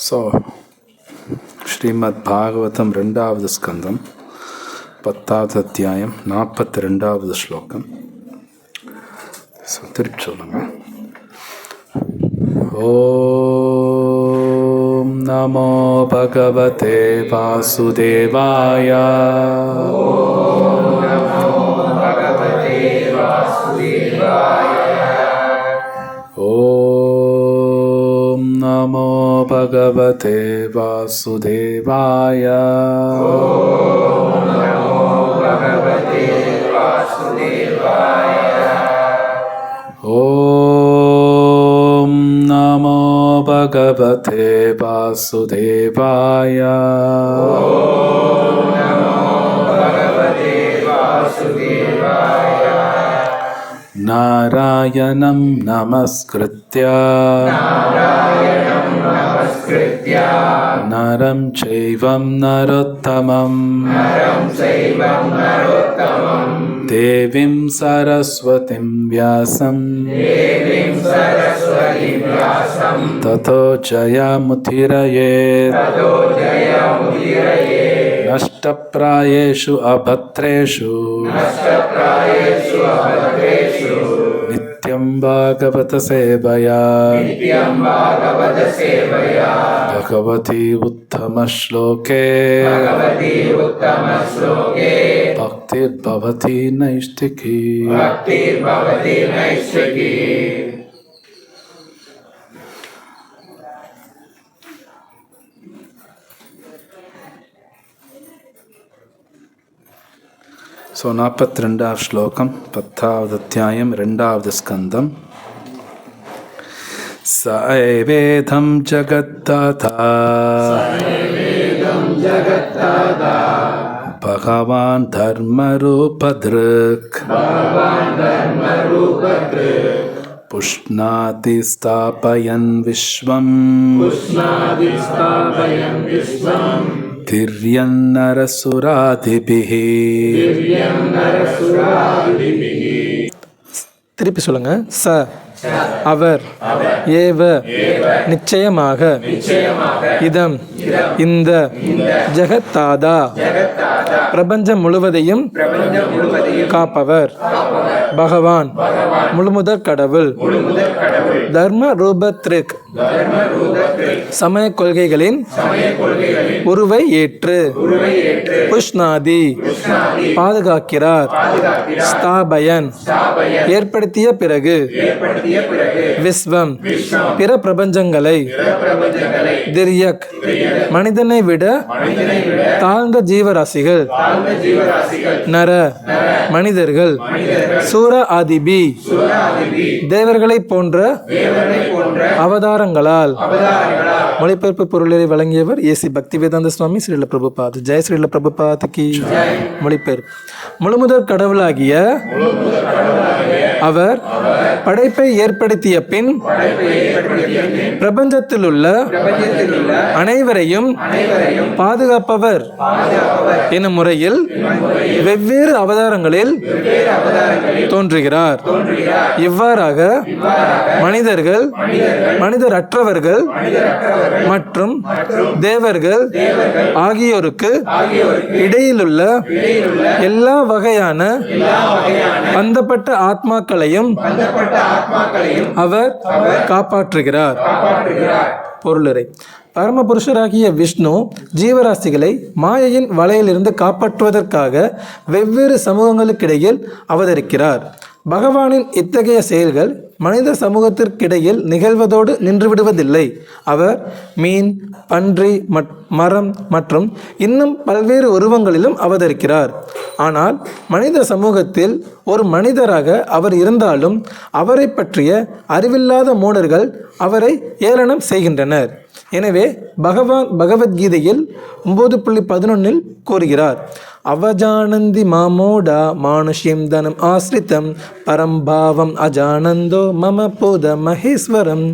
So Srimad Bhagavatam 2வது ஸ்கந்தம் 10வது அத்தியாயம் 42வது ஸ்லோகம். ஸோ திருப்பி சொல்லுங்க. ஓம் நமோ பகவதே வாசுதேவாய. ஓம் நமோ பகவதே வாசுதேவாய. ஓம் நமோ பகவதே வாசுதேவாய. நாராயணம் நமஸ்கிருத்ய நரம் சைவம் நரோத்தமம் தேவீம் சரஸ்வதிம் வியாசம் ததோ ஜயமுதிரயேத். நஷ்டப்ராயேஷு அபத்ரேஷு நித்யம் பாகவத சேவயா பகவதி உத்தம ஸ்லோகே பக்திர் பவதி நைஷ்டிகி. ஸோ 42வது ஸ்லோகம் 10வது அத்தியாயம் 2வது ஸ்கந்தம். சவேதம் ஜகத்தாதா பகவான் தர்மரூபத்ருக் புஷ்ணாதி ஸ்தாபயன் விஸ்வம் திர்யன்னரசுராதிபிஹி. திருப்பி சொல்லுங்க. ச அவர், ஏவ நிச்சயமாக, இதம் இந்த, ஜெகத்தாதா பிரபஞ்சம் முழுவதையும் காப்பவர், பகவான் முழுமுதற் கடவுள், தர்ம ரூபத்ரிக் சமய கொள்கைகளின் உருவை ஏற்று, புஷ்ணாதி பாதுகாக்கிறார், ஸ்தாபயன் ஏற்படுத்திய பிறகு, விஸ்வம் பிற பிரபஞ்சங்களை, திரியக் மனிதனை விட தாழ்ந்த ஜீவராசிகள், நர மனிதர்கள், சூர ஆதிபி தேவர்களை போன்ற அவதாரங்களால். மொழிபெயர்ப்பு பொருளை வழங்கியவர் ஏசி பக்திவேதாந்த சுவாமி ஸ்ரீல பிரபுபாத். ஜெய ஸ்ரீல பிரபுபாத் கி. மொழிபெயர்ப்பு. முழுமுதற் கடவுளாகிய அவர் படைப்பை ஏற்படுத்திய பின் பிரபஞ்சத்திலுள்ள அனைவரையும் பாதுகாப்பவர் எனும் முறையில் வெவ்வேறு அவதாரங்களில் தோன்றுகிறார். இவ்வாறாக மனிதர்கள், மனிதரற்றவர்கள் மற்றும் தேவர்கள் ஆகியோருக்கு இடையிலுள்ள எல்லா வகையான பந்தப்பட்ட ஆத்மாக்களையும் அவர் காப்பாற்றுகிறார். பொருளுரை. பரமபுருஷராகிய விஷ்ணு ஜீவராசிகளை மாயையின் வலையிலிருந்து காப்பாற்றுவதற்காக வெவ்வேறு சமூகங்களுக்கிடையில் அவதரிக்கிறார். பகவானின் இத்தகைய செயல்கள் மனித சமூகத்திற்கிடையில் நிகழ்வதோடு நின்றுவிடுவதில்லை. அவர் மீன், பன்றி, மரம் மற்றும் இன்னும் பல்வேறு உருவங்களிலும் அவதரிக்கிறார். ஆனால் மனித சமூகத்தில் ஒரு மனிதராக அவர் இருந்தாலும் அவரை பற்றிய அறிவில்லாத மூடர்கள் அவரை ஏளனம் செய்கின்றனர். எனவே பகவான் பகவத்கீதையில் 9.11 கூறுகிறார், அவஜானந்தி மாமோடா மானுஷ்யம் தனம் ஆஸ்ரிதம் பரம்பாவம் அஜானந்தோ மம போத மகேஸ்வரம்.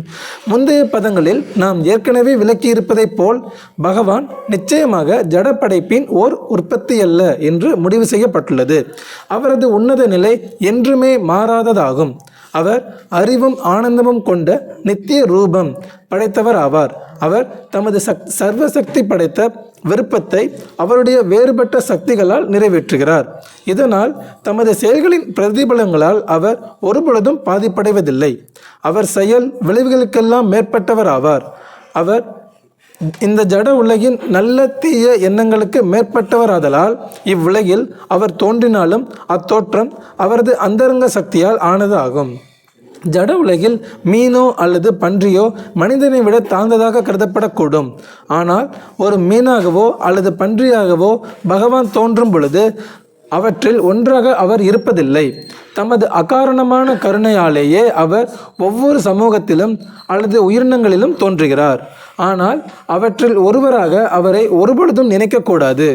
முந்தைய பதங்களில் நாம் ஏற்கனவே விளக்கியிருப்பதைப் போல் பகவான் நிச்சயமாக ஜட படைப்பின் ஓர் உற்பத்தி அல்ல என்று முடிவு செய்யப்பட்டுள்ளது. அவரது உன்னத நிலை என்றுமே மாறாததாகும். அவர் அறிவும் ஆனந்தமும் கொண்ட நித்திய ரூபம் படைத்தவர் ஆவார். அவர் தமது சர்வசக்தி படைத்த விருப்பத்தை அவருடைய வேறுபட்ட சக்திகளால் நிறைவேற்றுகிறார். இதனால் தமது செயல்களின் பிரதிபலங்களால் அவர் ஒருபொழுதும் பாதிப்படைவதில்லை. அவர் செயல் விளைவுகளுக்கெல்லாம் மேற்பட்டவர் ஆவார். அவர் இந்த ஜட உலகின் நல்ல தீய எண்ணங்களுக்கு மேற்பட்டவராதலால் இவ்வுலகில் அவர் தோன்றினாலும் அத்தோற்றம் அவரது அந்தரங்க சக்தியால் ஆனது ஆகும். ஜட உலகில் மீனோ அல்லது பன்றியோ மனிதனை விட தாழ்ந்ததாக கருதப்படக்கூடும். ஆனால் ஒரு மீனாகவோ அல்லது பன்றியாகவோ பகவான் தோன்றும் பொழுது அவற்றில் ஒன்றாக அவர் இருப்பதில்லை. தமது அகாரணமான கருணையாலேயே அவர் ஒவ்வொரு சமூகத்திலும் அல்லது உயிரினங்களிலும் தோன்றுகிறார். ஆனால் அவற்றில் ஒருவராக அவரை ஒருபொழுதும் நினைக்கக்கூடாது.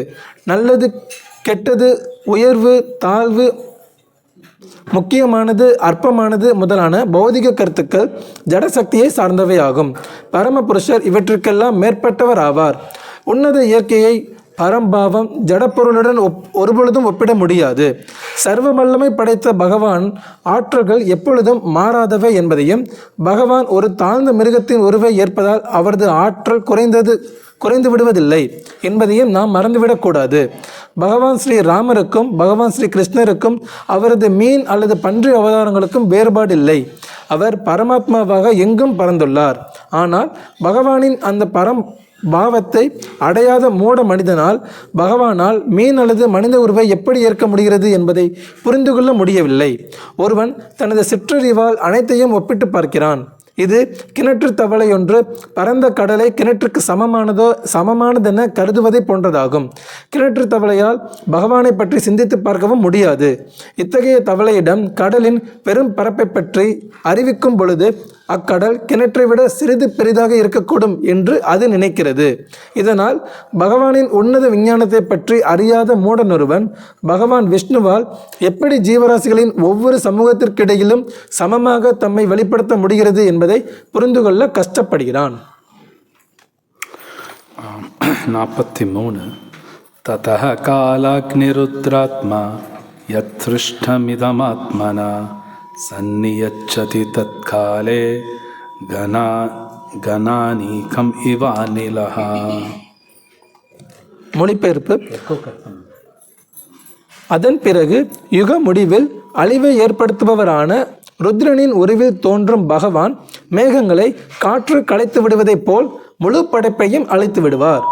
நல்லது, கெட்டது, உயர்வு, தாழ்வு, முக்கியமானது, அற்பமானது முதலான பௌதிக கருத்துக்கள் ஜடசக்தியை சார்ந்தவை ஆகும். பரமபுருஷர் இவற்றுக்கெல்லாம் மேற்பட்டவர் ஆவார். உன்னத இயற்கையை பரம்பாவம் ஜடப்பொருளுடன் ஒருபொழுதும் ஒப்பிட முடியாது. சர்வ வல்லமை படைத்த பகவான் ஆற்றல்கள் எப்பொழுதும் மாறாதவை என்பதையும், பகவான் ஒரு தாழ்ந்த மிருகத்தின் உருவை ஏற்பதால் அவரது ஆற்றல் குறைந்து விடுவதில்லை என்பதையும் நாம் மறந்துவிடக்கூடாது. பகவான் ஸ்ரீ ராமருக்கும் பகவான் ஸ்ரீ கிருஷ்ணருக்கும் அவரது மீன் அல்லது பன்றி அவதாரங்களுக்கும் வேறுபாடு இல்லை. அவர் பரமாத்மாவாக எங்கும் பறந்துள்ளார். ஆனால் பகவானின் அந்த பாவத்தை அடையாத மூட மனிதனால் பகவானால் மீன் அல்லது மனித உருவை எப்படி ஏற்க முடிகிறது என்பதை புரிந்து கொள்ள முடியவில்லை. ஒருவன் தனது சிற்றறிவால் அனைத்தையும் ஒப்பிட்டு பார்க்கிறான். இது கிணற்று தவளை ஒன்று பரந்த கடலை கிணற்றுக்கு சமமானதென கருதுவதை போன்றதாகும். கிணற்று தவளையால் பகவானை பற்றி சிந்தித்து பார்க்கவும் முடியாது. இத்தகைய தவளையிடம் கடலின் பெரும் பரப்பை பற்றி அறிவிக்கும் பொழுது அக்கடல் கிணற்றை விட சிறிது பெரிதாக இருக்கக்கூடும் என்று அது நினைக்கிறது. இதனால் பகவானின் உன்னத விஞ்ஞானத்தை பற்றி அறியாத மூடனொருவன் பகவான் விஷ்ணுவால் எப்படி ஜீவராசிகளின் ஒவ்வொரு சமூகத்திற்கிடையிலும் சமமாக தம்மை வெளிப்படுத்த முடிகிறது என்பதை புரிந்து கொள்ள கஷ்டப்படுகிறான். 43 ததஹ காலாக்னிருத்ராத்மா யத்ருஷ்டமிதமாத்மனா சன்னியச்சதி தத்காலே கணானீகம் இவானிலஹா. மொழிபெயர்ப்பு. அதன் பிறகு யுக முடிவில் அழிவை ஏற்படுத்துபவரான ருத்ரனின் உருவில் தோன்றும் பகவான் மேகங்களை காற்று கலைத்து விடுவதைப் போல் முழு படைப்பையும் அழித்து விடுவார்.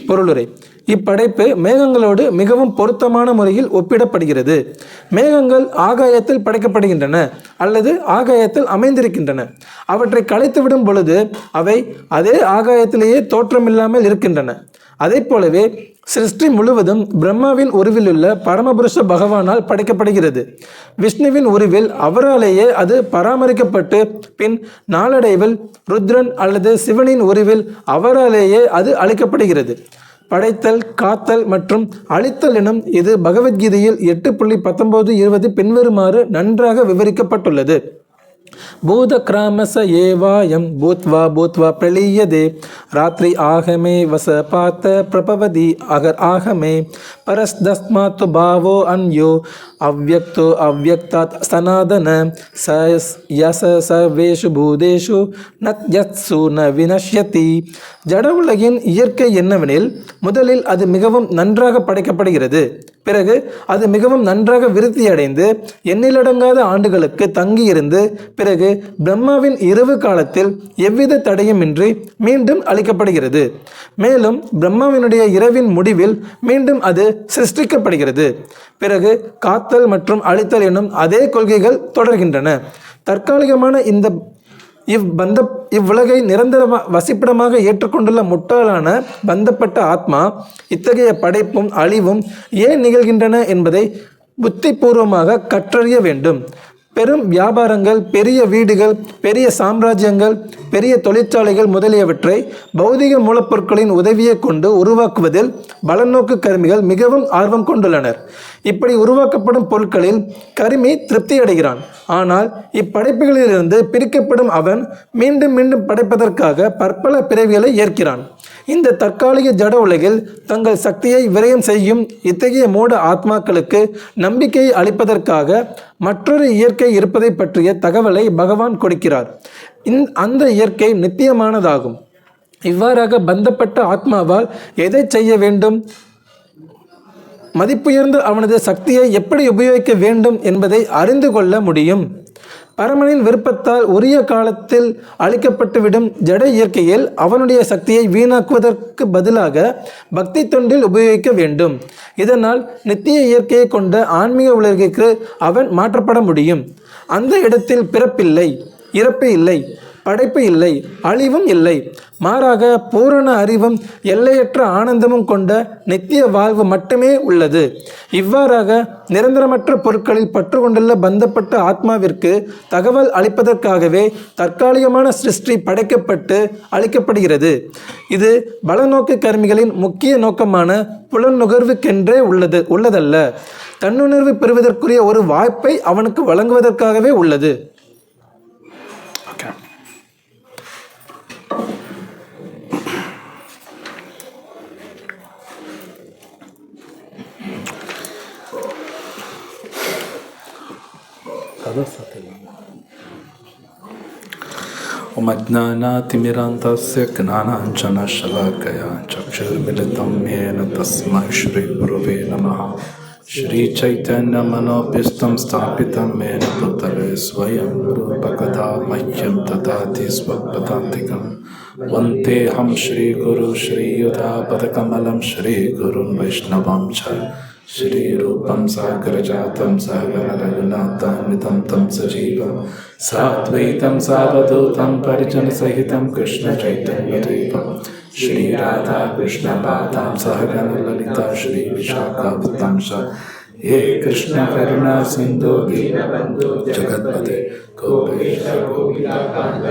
பொருளுரை. இப்படைப்பு மேகங்களோடு மிகவும் பொருத்தமான முறையில் ஒப்பிடப்படுகிறது. மேகங்கள் ஆகாயத்தில் படைக்கப்படுகின்றன அல்லது ஆகாயத்தில் அமைந்திருக்கின்றன. அவற்றை கலைத்துவிடும் பொழுது அவை அதே ஆகாயத்திலேயே தோற்றமில்லாமல் இருக்கின்றன. அதை போலவே சிருஷ்டி முழுவதும் பிரம்மாவின் உருவிலுள்ள பரமபுருஷ பகவானால் படைக்கப்படுகிறது. விஷ்ணுவின் உருவில் அவராலேயே அது பராமரிக்கப்பட்டு பின் நாளடைவில் ருத்ரன் அல்லது சிவனின் உருவில் அவராலேயே அது அளிக்கப்படுகிறது. படைத்தல், காத்தல் மற்றும் அழித்தல் எனும் இது பகவத்கீதையில் 8.19-20 பின்வருமாறு நன்றாக விவரிக்கப்பட்டுள்ளது. பூத கிராமச ஏவாயம் பூத்வா பூத்வா பிரளீயதே ராத்திரி ஆகமே வச பாத்த பிரபவதி அகர் ஆகமே பரஸ்தஸ்மாத்து பாவோ அன்யோ அவ்யக்தோ அவ்யக்தாத் சனாதன யச சர்வேஷு பூதேஷு நத்யத்சு ந வினஷ்யதி. ஜட உலகின் இயற்கை என்னவெனில், முதலில் அது மிகவும் நன்றாக படைக்கப்படுகிறது. பிறகு அது மிகவும் நன்றாக விருத்தியடைந்து எண்ணிலடங்காத ஆண்டுகளுக்கு தங்கியிருந்து பிறகு பிரம்மாவின் இரவு காலத்தில் எவ்வித தடையுமின்றி மீண்டும் அளிக்கப்படுகிறது. மேலும் பிரம்மாவினுடைய இரவின் முடிவில் மீண்டும் அது சிருஷ்டிக்கப்படுகிறது. பிறகு காத்தல் மற்றும் அழித்தல் என்னும் அதே கொள்கைகள் தொடர்கின்றன. தற்காலிகமான இவ்வுலகை நிரந்தர வசிப்பிடமாக ஏற்றுக்கொண்டுள்ள முட்டாளான பந்தப்பட்ட ஆத்மா இத்தகைய படைப்பும் அழிவும் ஏன் நிகழ்கின்றன என்பதை புத்திபூர்வமாக கற்றறிய வேண்டும். பெரும் வியாபாரங்கள், பெரிய வீடுகள், பெரிய சாம்ராஜ்யங்கள், பெரிய தொழிற்சாலைகள் முதலியவற்றை பௌதிக மூலப்பொருட்களின் உதவியை கொண்டு உருவாக்குவதில் பலநோக்கு கருமிகள் மிகவும் ஆர்வம் கொண்டுள்ளனர். இப்படி உருவாக்கப்படும் பொருட்களில் கருமி திருப்தி அடைகிறான். ஆனால் இப்படைப்புகளிலிருந்து பிரிக்கப்படும் அவன் மீண்டும் மீண்டும் படைப்பதற்காக பற்பல பிறவிகளை ஏற்கிறான். இந்த தற்காலிக ஜட உலகில் தங்கள் சக்தியை விரயம் செய்யும் இத்தகைய மூட ஆத்மாக்களுக்கு நம்பிக்கையை அளிப்பதற்காக மற்றொரு இயற்கை இருப்பதை பற்றிய தகவலை பகவான் கொடுக்கிறார். அந்த இயற்கை நித்தியமானதாகும். இவ்வாறாக பந்தப்பட்ட ஆத்மாவால் எதை செய்ய வேண்டும், மதிப்புயர்ந்த அவனது சக்தியை எப்படி உபயோகிக்க வேண்டும் என்பதை அறிந்து கொள்ள முடியும். பரமனின் விருப்பத்தால் உரிய காலத்தில் அளிக்கப்பட்டுவிடும் ஜட இயற்கையில் அவனுடைய சக்தியை வீணாக்குவதற்கு பதிலாக பக்தி தொண்டில் உபயோகிக்க வேண்டும். இதனால் நித்திய இயற்கையை கொண்ட ஆன்மீக உலகிற்கு அவன் மாற்றப்பட முடியும். அந்த இடத்தில் பிறப்பில்லை, இறப்பு இல்லை, படைப்பு இல்லை, அழிவும் இல்லை. மாறாக பூரண அறிவும் எல்லையற்ற ஆனந்தமும் கொண்ட நித்திய வாழ்வு மட்டுமே உள்ளது. இவ்வாறாக நிரந்தரமற்ற பொருட்களில் பற்று கொண்டுள்ள பந்தப்பட்ட ஆத்மாவிற்கு தகவல் அளிப்பதற்காகவே தற்காலிகமான சிருஷ்டி படைக்கப்பட்டு அளிக்கப்படுகிறது. இது பலநோக்கு கர்மிகளின் முக்கிய நோக்கமான புலநுகர்வுக்கென்றே உள்ளதல்ல. தன்னுணர்வு பெறுவதற்குரிய ஒரு வாய்ப்பை அவனுக்கு வழங்குவதற்காகவே உள்ளது. ओम अज्ञानातिमिरान्धस्य ज्ञानाञ्जनशलाकया चक्षुर्मिलितं येन तस्मै श्रीगुरवे नमः. श्रीचैतन्यमनोभीष्टं स्थापितं येन भूतले स्वयं रूपकदा मह्यं ददाति स्वपदान्तिकं. वन्देऽहं श्रीगुरु श्रीयुतापदकमलं श्रीगुरुं वैष्णवं च. श्रीरूपं सागरजातं सहगण रघुनाथान्वितं तं सजीवं साद्वैतं सावधूतं परिजनसहितं कृष्णचैतन्यदेवं श्रीराधा कृष्णपादां सहगण ललिता श्रीविशाखावतां च. हे कृष्ण करुणा सिन्धु दीनबन्धु जगत्पते गोपेश गोपिकान्त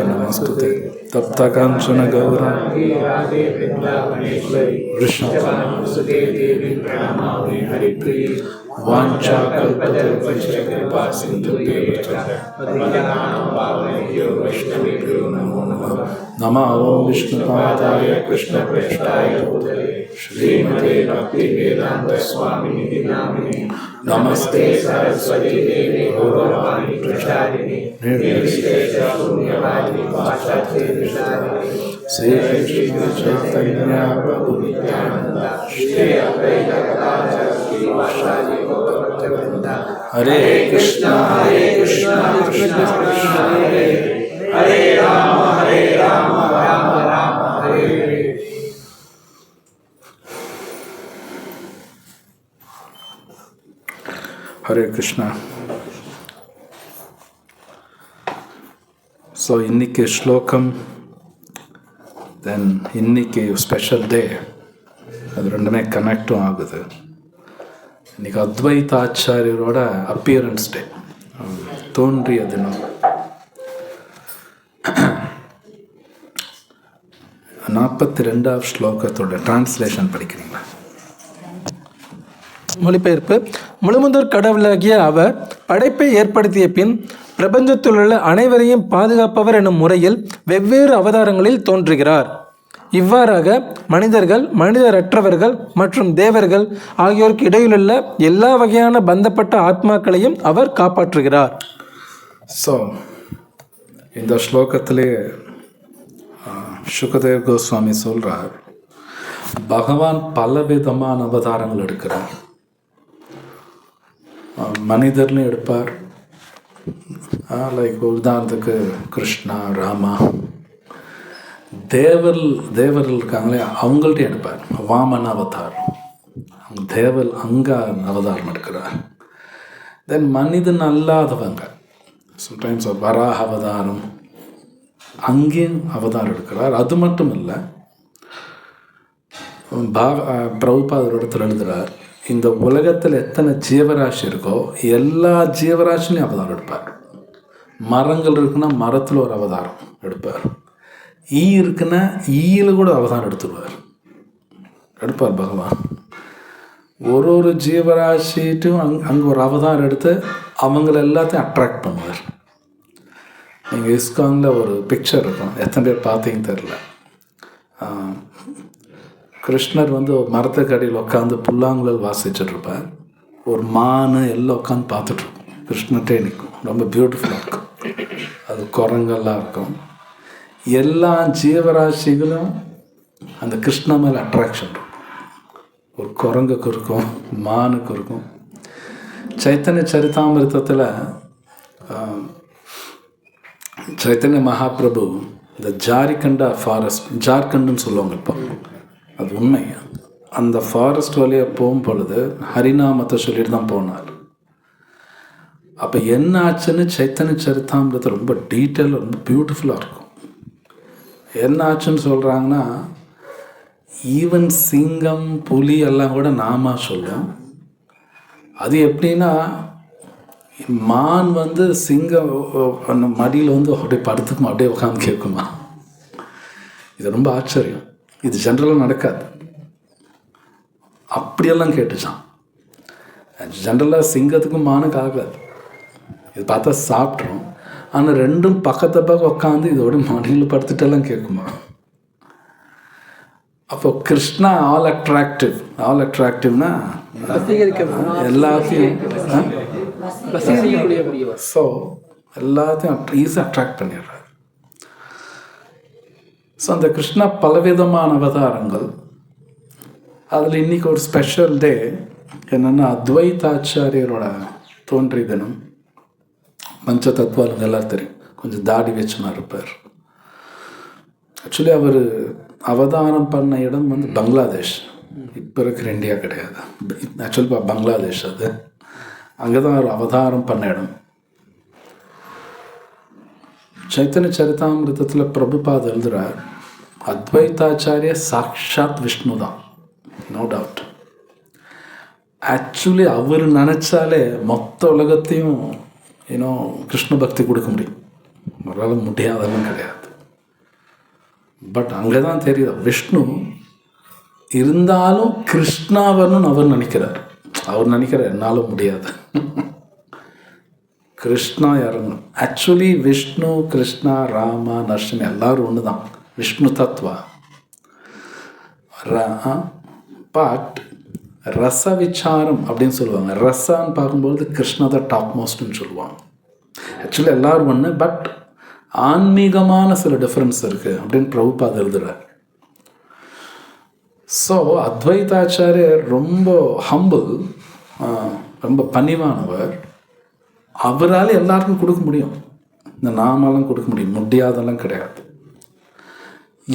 नमस्तुते. तप्त कांचन गौरांगी राधे वृंदावनेश्वरी वृषभानुसुते देवी प्रणमामि हरिप्रिये. वाञ्छाकल्पतरुभ्यश्च कृपा सिन्धुभ्येव च पतितानां पावनेभ्यो वैष्णवेभ्यो नमो नमः. नमः ओं विष्णुपादाय कृष्णप्रेष्ठाय भूतले श्रीमते भक्तिवेदान्त स्वामिनिधि नामिने. नमस्ते सरस्वती देवी गौरवाणी प्रचारिणे निर्विशेष शून्यवादी पाश्चात्य विचारिणे. श्री कृष्ण चैतन्य प्रभु नित्यानंद श्री अद्वैत गदाधर श्रीवासादि गौरभक्तवृंद. हरे कृष्ण कृष्ण कृष्ण हरे हरे राम राम राम हरे हरे. ஹரே கிருஷ்ணா. ஸோ இன்னைக்கு ஸ்லோகம், தென் இன்னைக்கு ஸ்பெஷல் டே, அது ரெண்டுமே கனெக்டும் ஆகுது. இன்னைக்கு அத்வைத ஆச்சாரியரோட அப்பியரன்ஸ் டே, தோன்றிய தினம். 42வது ஸ்லோகத்தோட டிரான்ஸ்லேஷன் படிக்கிறீங்களா? மொழிபெயர்ப்பு. முழுமுதற் கடவுளாகிய அவர் படைப்பை ஏற்படுத்திய பின் பிரபஞ்சத்திலுள்ள அனைவரையும் பாதுகாப்பவர் எனும் முறையில் வெவ்வேறு அவதாரங்களில் தோன்றுகிறார். இவ்வாறாக மனிதர்கள், மனிதரற்றவர்கள் மற்றும் தேவர்கள் ஆகியோருக்கு இடையிலுள்ள எல்லா வகையான பந்தப்பட்ட ஆத்மாக்களையும் அவர் காப்பாற்றுகிறார். ஸோ இந்த ஸ்லோகத்திலே சுகதேவ் கோஸ்வாமி சொல்றார், பகவான் பலவிதமான அவதாரங்கள் எடுக்கிறார். மனிதர்லையும் எடுப்பார், லைக் உதாரணத்துக்கு கிருஷ்ணா, ராமா. தேவர்கள் இருக்காங்களே, அவங்கள்ட்டையும் எடுப்பார். வாமன அவதார், அவங்க தேவல் அங்கே அவதாரம் எடுக்கிறார். தென் மனிதன் அல்லாதவங்க, சம்டைம்ஸ் வராக அவதாரம், அங்கேயும் அவதாரம் எடுக்கிறார். அது மட்டும் இல்லை, பிரபுபாதர் இடத்துல எழுதுகிறார், இந்த உலகத்தில் எத்தனை ஜீவராசி இருக்கோ எல்லா ஜீவராசிலையும் அவதாரம் எடுப்பார். மரங்கள் இருக்குன்னா மரத்தில் ஒரு அவதாரம் எடுப்பார். ஈ இருக்குன்னா ஈயில் கூட அவதாரம் எடுப்பார் பகவான். ஒரு ஜீவராசிட்டும் அங்கே ஒரு அவதாரம் எடுத்து அவங்கள எல்லாத்தையும் அட்ராக்ட் பண்ணுவார். நீங்கள் இஸ்கானில் ஒரு பிக்சர் இருக்கும், எத்தனை பேர் பார்த்தீங்கன்னு தெரில. கிருஷ்ணர் ஒரு மரத்துக்கு அடியில் உட்காந்து புல்லாங்குழல் வாசிச்சுட்ருப்பார். ஒரு மான் எல்லாம் உட்காந்து பார்த்துட்ருக்கும். கிருஷ்ணட்டே நிற்கும். ரொம்ப பியூட்டிஃபுல்லாக இருக்கும். அது குரங்கெல்லாம் இருக்கும். எல்லா ஜீவராசிகளும் அந்த கிருஷ்ணா மேலே அட்ராக்ஷன் இருக்கும். ஒரு குரங்குக்கு இருக்கும், மானுக்கு இருக்கும். சைத்தன்ய சரிதாமிர்தத்தில் சைத்தன்ய மகாபிரபு இந்த ஜாரிகண்டா ஃபாரஸ்ட், ஜார்க்கண்டுன்னு சொல்லுவாங்க இப்போ, அது உண்மை. அந்த ஃபாரஸ்ட் வழியாக போகும் பொழுது ஹரிநாமத்தை சொல்லிட்டு தான் போனார். அப்போ என்ன ஆச்சுன்னு சைத்தன்ய சரிதாமிரத்தை ரொம்ப டீட்டெயிலாக ரொம்ப பியூட்டிஃபுல்லாக இருக்கும். என்ன ஆச்சுன்னு சொல்கிறாங்கன்னா, ஈவன் சிங்கம் புலி எல்லாம் கூட நாம சொல்லும். அது எப்படின்னா, மான் வந்து சிங்கம் மடியில் வந்து அப்படியே படுத்துக்குமா, அப்படியே உட்காந்து கேட்குமா. இது ரொம்ப ஆச்சரியம். இது ஜென்ரலாக நடக்காது. அப்படியெல்லாம் கேட்டுச்சான். ஜென்ரலாக சிங்கத்துக்கும் மானுக்கு ஆகாது. இது பார்த்தா சாப்பிட்றோம். ஆனால் ரெண்டும் பக்கத்தை பக்கம் உட்காந்து இதோட மடியில் படுத்துட்டெல்லாம் கேட்குமா. அப்போ கிருஷ்ணா ஆல் அட்ராக்டிவ்னா எல்லாத்தையும் ஸோ எல்லாத்தையும் ஈஸியாக அட்ராக்ட் பண்ணிடுறாரு. ஸோ அந்த கிருஷ்ணா பலவிதமான அவதாரங்கள். அதில் இன்றைக்கி ஒரு ஸ்பெஷல் டே என்னென்னா, அத்வைதாச்சாரியரோட தோன்றிய தினம். பஞ்ச தத்துவாலுங்க எல்லாம் தெரியும். கொஞ்சம் தாடி வச்சுமா இருப்பார். ஆக்சுவலி அவர் அவதாரம் பண்ண இடம் வந்து பங்களாதேஷ். இப்போ இருக்கிற இந்தியா கிடையாது. ஆக்சுவலி பங்களாதேஷ். அது அங்கே தான் அவர் அவதாரம் பண்ண இடம். சைத்தன்ய சரிதாமிர்தத்தில் பிரபுபாத் எழுதுகிறார், அத்வைதாச்சாரிய சாக்ஷாத் விஷ்ணு தான், நோ டவுட். ஆக்சுவலி அவர் நினச்சாலே மொத்த உலகத்தையும் கிருஷ்ண பக்தி கொடுக்க முடியும். அவரால் முடியாதெல்லாம் கிடையாது. பட் அங்கே தான் தெரியுது, விஷ்ணு இருந்தாலும் கிருஷ்ணா வரணும்னு அவர் நினைக்கிறார். அவர் நினைக்கிறார் என்னால் முடியாது, கிருஷ்ணா இறங்கணும். ஆக்சுவலி விஷ்ணு, கிருஷ்ணா, ராமா, நரசிம்ம எல்லாரும் ஒன்று தான், விஷ்ணு தத்துவா. பட் ரச விசாரம் அப்படின்னு சொல்லுவாங்க. ரசான்னு பார்க்கும்போது கிருஷ்ணா தான் டாப் மோஸ்ட்னு சொல்லுவாங்க. ஆக்சுவலி எல்லோரும் ஒன்று, பட் ஆன்மீகமான சில டிஃப்ரென்ஸ் இருக்குது அப்படின்னு பிரபுபாத் எழுதுகிறார். ஸோ அத்வைதாச்சாரியர் ரொம்ப ஹம்பிள், ரொம்ப பணிவானவர். அவரால் எல்லாருக்கும் கொடுக்க முடியும். இந்த நாமெல்லாம் கொடுக்க முடியாதெல்லாம் கிடையாது.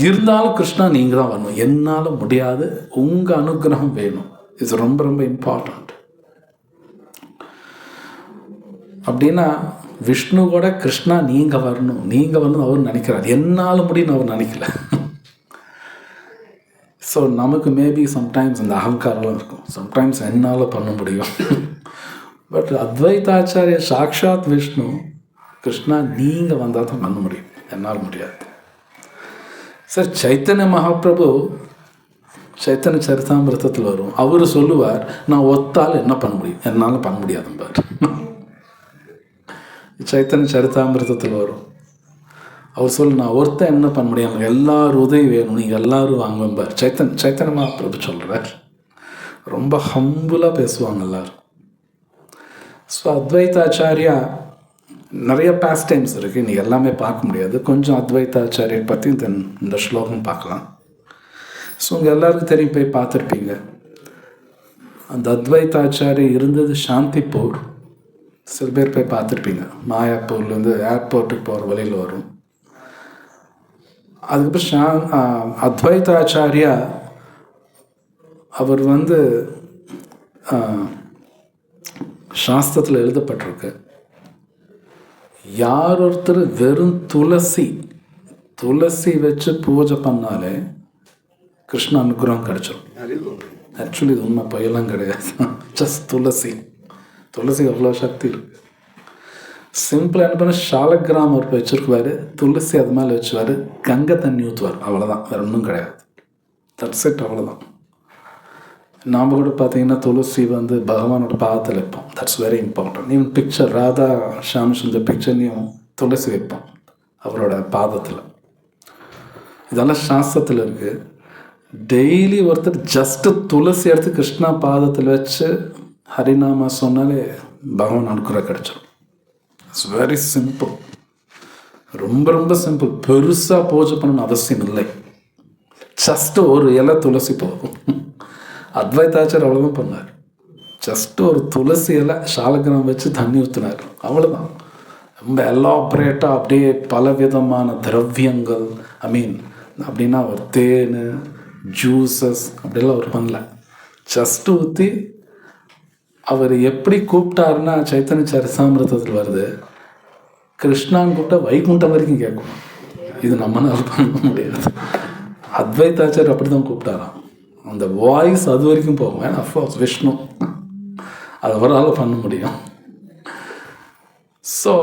இருந்தாலும் கிருஷ்ணா நீங்கள் தான் வரணும், என்னால் முடியாது, உங்கள் அனுகிரகம் வேணும். இது ரொம்ப ரொம்ப இம்பார்ட்டண்ட். அப்படின்னா விஷ்ணு கூட கிருஷ்ணா நீங்கள் வரணும் அவர் நினைக்கிறார். என்னால் முடியும்னு அவர் நினைக்கல. ஸோ நமக்கு மேபி சம்டைம்ஸ் இந்த அகங்காரம்லாம் இருக்கும். சம்டைம்ஸ் என்னால் பண்ண முடியும். பட் அத்வைதாச்சாரிய சாக்ஷாத் விஷ்ணு, கிருஷ்ணா நீங்கள் வந்தால் தான் பண்ண முடியும், என்னால் முடியாது. சார் சைத்தன்ய மகாபிரபு சைத்தன்ய சரிதாமிர்தத்தில் வரும். அவர் சொல்லுவார், நான் ஒத்தால் என்ன பண்ண முடியும், என்னால் பண்ண முடியாதும்பார். சைத்தன்ய சரிதாமிர்தத்தில் வரும். அவர் சொல்ல, நான் ஒருத்தன் என்ன பண்ண முடியும், எனக்கு எல்லாரும் உதவி வேணும், நீங்கள் எல்லோரும் வாங்கும்பார். சைத்தன்ய மகாபிரபு சொல்கிறார். ரொம்ப ஹம்புலாக பேசுவாங்க எல்லோரும். ஸோ அத்வைதாச்சாரியா நிறைய பாஸ்ட் டைம்ஸ் இருக்குது, நீங்கள் எல்லாமே பார்க்க முடியாது. கொஞ்சம் அத்வைதாச்சாரியர் பற்றி இந்த ஸ்லோகம் பார்க்கலாம். ஸோ உங்கள் எல்லாருக்கும் தெரியும், போய் பார்த்துருப்பீங்க. அந்த அத்வைதாச்சாரியர் இருந்தது சாந்திப்பூர். சில பேர் போய் பார்த்துருப்பீங்க. மாயாப்பூர்லேருந்து ஏர்போர்ட்டுக்கு போகிற வழியில் வரும். அதுக்கப்புறம் அத்வைதாச்சாரியா அவர் வந்து சாஸ்திரத்தில் எழுதப்பட்டிருக்கு, யார் ஒருத்தர் வெறும் துளசி வச்சு பூஜை பண்ணாலே கிருஷ்ண அனுகிரகம் கிடைச்சிடும். ஆக்சுவலி இது உண்மை, பையெல்லாம் கிடையாது. ஜஸ்ட் துளசி அவ்வளோ சக்தி இருக்கு. சிம்பிளாக என்ன பண்ண, ஷாலக்கிராம் ஒரு வச்சுருக்குவார், துளசி அது மேலே வச்சுவார், கங்கை தண்ணி ஊற்றுவார், அவ்வளோதான், வேறு ஒன்றும் கிடையாது. தட்ஸ் இட், அவ்வளோதான். நாம் கூட பார்த்தீங்கன்னா துளசி வந்து பகவானோட பாதத்தில் வைப்போம். That's very important. Even picture, Radha Shyam Sundar பிக்சர்லையும் துளசி வைப்போம் அவரோட பாதத்தில். இதெல்லாம் சாஸ்திரத்தில் இருக்குது. டெய்லி ஒருத்தர் ஜஸ்ட்டு துளசி எடுத்து கிருஷ்ணா பாதத்தில் வச்சு ஹரிநாமா சொன்னாலே பகவான் அனுகிரகம் கிடைச்சிடும். இட்ஸ் வெரி சிம்பிள், ரொம்ப ரொம்ப சிம்பிள். பெருசாக பூஜை பண்ணணும்னு அவசியம் இல்லை. ஜஸ்ட் ஒரு இலை துளசி போதும். அத்வைதாச்சார் அவ்வளோதான் பண்ணார். ஜஸ்ட் ஒரு துளசி இலை சாலக்கிராம் வச்சு தண்ணி ஊற்றினார், அவ்வளோதான். ரொம்ப எலாபரேட்டாக அப்படியே பல விதமான திரவியங்கள், அப்படின்னா ஒரு தேன், ஜூஸஸ் அப்படிலாம் அவர் பண்ணல. ஜஸ்ட் ஊற்றி அவர் எப்படி கூப்பிட்டாருன்னா, சைத்தன்ய சரிதாமிரதத்தில் வருது, கிருஷ்ணான்னு கூப்பிட்டா வைகுண்டம் வரைக்கும் கேட்கும். இது நம்மளால பண்ண முடியாது. அத்வைதாச்சார் அப்படி தான் கூப்பிட்டாராம். அந்த வாய்ஸ் அது வரைக்கும் போகும். ஏன்னா அஃப்கோர்ஸ் விஷ்ணு, அது அவரால் பண்ண முடியும். ஸோ